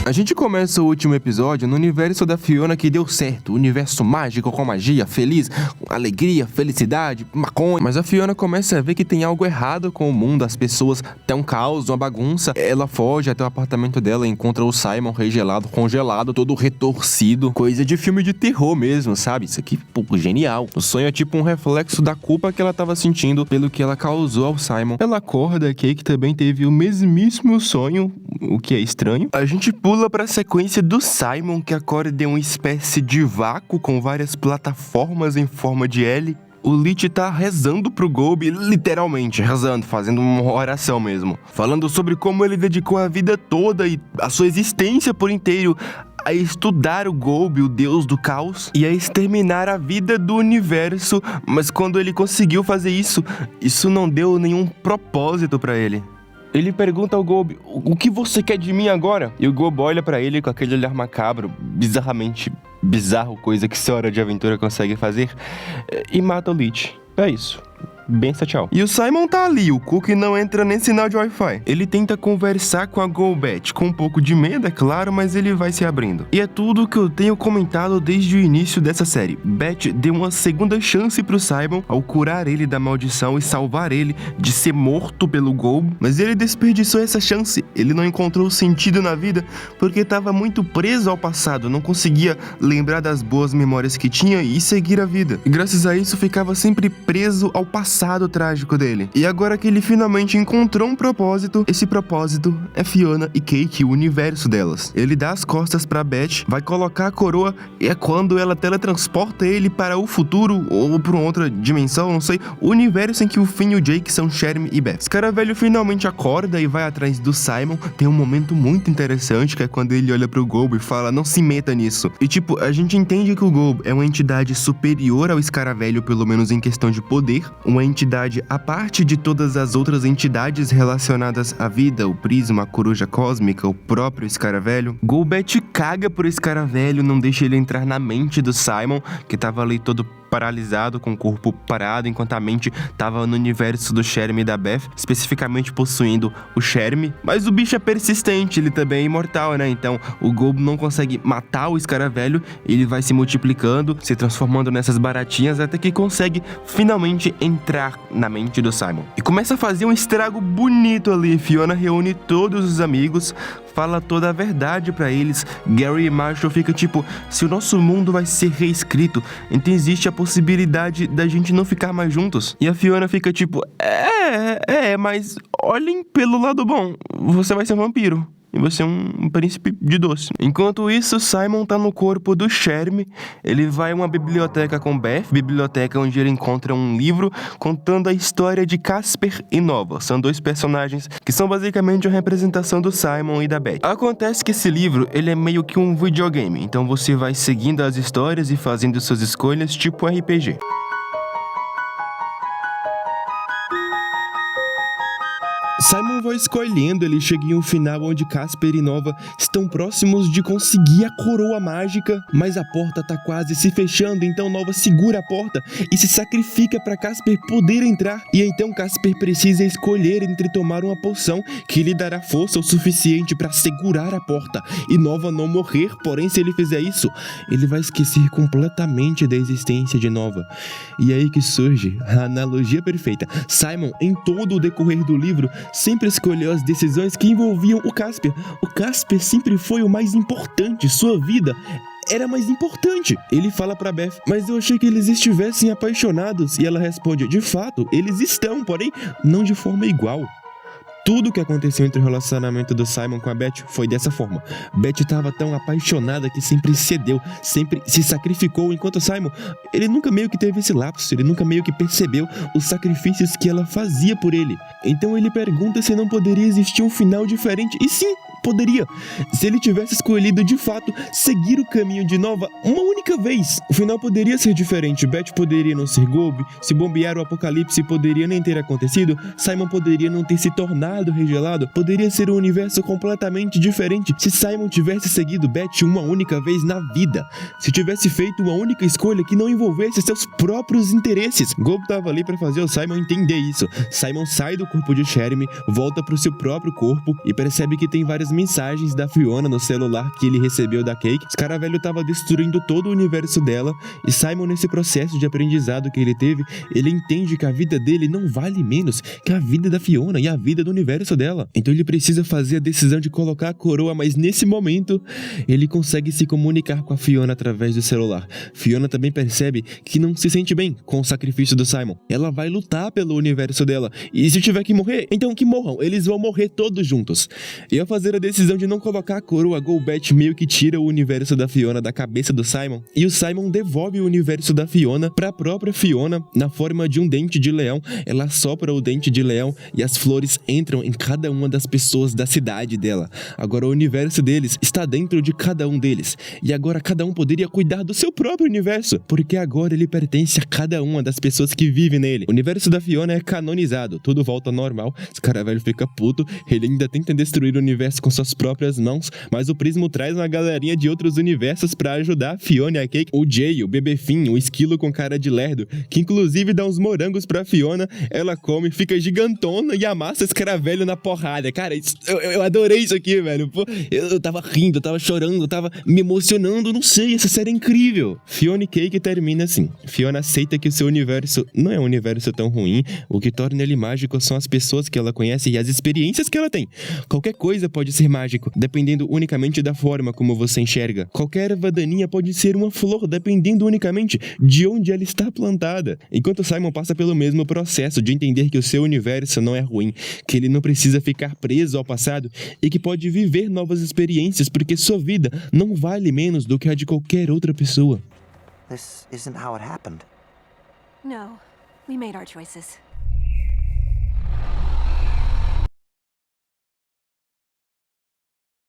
A gente começa o último episódio no universo da Fiona que deu certo, universo mágico com magia, feliz, alegria, felicidade, maconha. Mas a Fiona começa a ver que tem algo errado com o mundo, as pessoas têm um caos, uma bagunça. Ela foge até o apartamento dela e encontra o Simon regelado, congelado, todo retorcido. Coisa de filme de terror mesmo, sabe? Isso aqui, pô, genial. O sonho é tipo um reflexo da culpa que ela tava sentindo pelo que ela causou ao Simon. Ela acorda, a Cake também teve o mesmíssimo sonho, o que é estranho. A gente pula pra sequência do Simon, que acorda em uma espécie de vácuo com várias plataformas em forma de L. O Lich tá rezando pro Golb, literalmente rezando, fazendo uma oração mesmo. Falando sobre como ele dedicou a vida toda e a sua existência por inteiro a estudar o Golb, o deus do caos, e a exterminar a vida do universo. Mas quando ele conseguiu fazer isso não deu nenhum propósito pra ele. Ele pergunta ao Golb, o que você quer de mim agora? E o Golb olha pra ele com aquele olhar macabro, bizarramente bizarro, coisa que só Hora de Aventura consegue fazer, e mata o Lich. É isso. Bença, tchau. E o Simon tá ali, o Cook não entra nem sinal de Wi-Fi. Ele tenta conversar com a Golbet, com um pouco de medo, é claro, mas ele vai se abrindo. E é tudo que eu tenho comentado desde o início dessa série. Beth deu uma segunda chance pro Simon ao curar ele da maldição e salvar ele de ser morto pelo Golb, mas ele desperdiçou essa chance. Ele não encontrou sentido na vida porque estava muito preso ao passado, não conseguia lembrar das boas memórias que tinha e seguir a vida. E graças a isso ficava sempre preso ao passado trágico dele. E agora que ele finalmente encontrou um propósito, esse propósito é Fiona e Cake, o universo delas. Ele dá as costas pra Beth, vai colocar a coroa e é quando ela teletransporta ele para o futuro ou para outra dimensão, não sei, o universo em que o Finn e o Jake são Sherm e Beth. Escaravelho finalmente acorda e vai atrás do Simon. Tem um momento muito interessante que é quando ele olha pro Golb e fala, não se meta nisso. E tipo, a gente entende que o Golb é uma entidade superior ao Escaravelho, pelo menos em questão de poder, uma entidade à parte de todas as outras entidades relacionadas à vida, o Prisma, a Coruja Cósmica, o próprio Escaravelho. Golbet caga por Escaravelho, não deixa ele entrar na mente do Simon, que tava ali todo paralisado, com o corpo parado, enquanto a mente tava no universo do Sherm e da Beth, especificamente possuindo o Sherm. Mas o bicho é persistente, ele também é imortal, né? Então o Golb não consegue matar o Escaravelho, ele vai se multiplicando, se transformando nessas baratinhas, até que consegue finalmente entrar na mente do Simon. E começa a fazer um estrago bonito ali. Fiona reúne todos os amigos, fala toda a verdade pra eles. Gary e Marshall ficam tipo, se o nosso mundo vai ser reescrito, então existe a possibilidade da gente não ficar mais juntos. E a Fiona fica tipo, mas olhem pelo lado bom, você vai ser um vampiro. E você é um príncipe de doce. Enquanto isso, Simon tá no corpo do Sherm. Ele vai a uma biblioteca com Beth, biblioteca onde ele encontra um livro contando a história de Casper e Nova. São dois personagens que são basicamente a representação do Simon e da Beth. Acontece que esse livro, ele é meio que um videogame. Então você vai seguindo as histórias e fazendo suas escolhas, tipo RPG. Simon vai escolhendo, ele chega em um final onde Casper e Nova estão próximos de conseguir a coroa mágica, mas a porta tá quase se fechando, então Nova segura a porta e se sacrifica para Casper poder entrar. E então Casper precisa escolher entre tomar uma poção que lhe dará força o suficiente para segurar a porta e Nova não morrer, porém se ele fizer isso, ele vai esquecer completamente da existência de Nova. E aí que surge a analogia perfeita. Simon, em todo o decorrer do livro, sempre escolheu as decisões que envolviam o Casper. O Casper sempre foi o mais importante, sua vida era mais importante. Ele fala pra Beth, mas eu achei que eles estivessem apaixonados. E ela responde, de fato, eles estão, porém, não de forma igual. Tudo que aconteceu entre o relacionamento do Simon com a Beth foi dessa forma. Beth estava tão apaixonada que sempre cedeu, sempre se sacrificou, enquanto Simon, ele nunca meio que teve esse lapso, ele nunca meio que percebeu os sacrifícios que ela fazia por ele. Então ele pergunta se não poderia existir um final diferente, e sim, poderia. Se ele tivesse escolhido de fato seguir o caminho de Nova uma única vez, o final poderia ser diferente. Beth poderia não ser Gobi, se bombear o apocalipse poderia nem ter acontecido, Simon poderia não ter se tornado regelado, poderia ser um universo completamente diferente se Simon tivesse seguido Beth uma única vez na vida, se tivesse feito uma única escolha que não envolvesse seus próprios interesses. Gobi estava ali para fazer o Simon entender isso. Simon sai do corpo de Jeremy, volta para o seu próprio corpo e percebe que tem várias mensagens da Fiona no celular que ele recebeu da Cake. Scaravello estava destruindo todo o universo dela e Simon, nesse processo de aprendizado que ele teve, ele entende que a vida dele não vale menos que a vida da Fiona e a vida do universo dela. Então ele precisa fazer a decisão de colocar a coroa, mas nesse momento ele consegue se comunicar com a Fiona através do celular. Fiona também percebe que não se sente bem com o sacrifício do Simon. Ela vai lutar pelo universo dela e se tiver que morrer, então que morram. Eles vão morrer todos juntos. E ao fazer a decisão de não colocar a coroa, Golbet meio que tira o universo da Fiona da cabeça do Simon e o Simon devolve o universo da Fiona para a própria Fiona na forma de um dente de leão. Ela sopra o dente de leão e as flores entram em cada uma das pessoas da cidade dela. Agora o universo deles está dentro de cada um deles e agora cada um poderia cuidar do seu próprio universo, porque agora ele pertence a cada uma das pessoas que vivem nele. O universo da Fiona é canonizado, tudo volta ao normal. Scaravello fica puto, ele ainda tenta destruir o universo com suas próprias mãos, mas o Prismo traz uma galerinha de outros universos pra ajudar a Fiona e a Cake. O Jay, o bebê Finn, o esquilo com cara de lerdo, que inclusive dá uns morangos pra Fiona, ela come, fica gigantona e amassa Scaravello na porrada. Cara, eu adorei isso aqui, velho. Pô, eu tava rindo, eu tava chorando, eu tava me emocionando, não sei, essa série é incrível. Fiona e Cake termina assim. Fiona aceita que o seu universo não é um universo tão ruim, o que torna ele mágico são as pessoas que ela conhece e as experiências que ela tem. Qualquer coisa pode ser mágico, dependendo unicamente da forma como você enxerga. Qualquer erva daninha pode ser uma flor, dependendo unicamente de onde ela está plantada. Enquanto Simon passa pelo mesmo processo de entender que o seu universo não é ruim, que ele não precisa ficar preso ao passado e que pode viver novas experiências porque sua vida não vale menos do que a de qualquer outra pessoa. This isn't how it happened. No, we made our choices.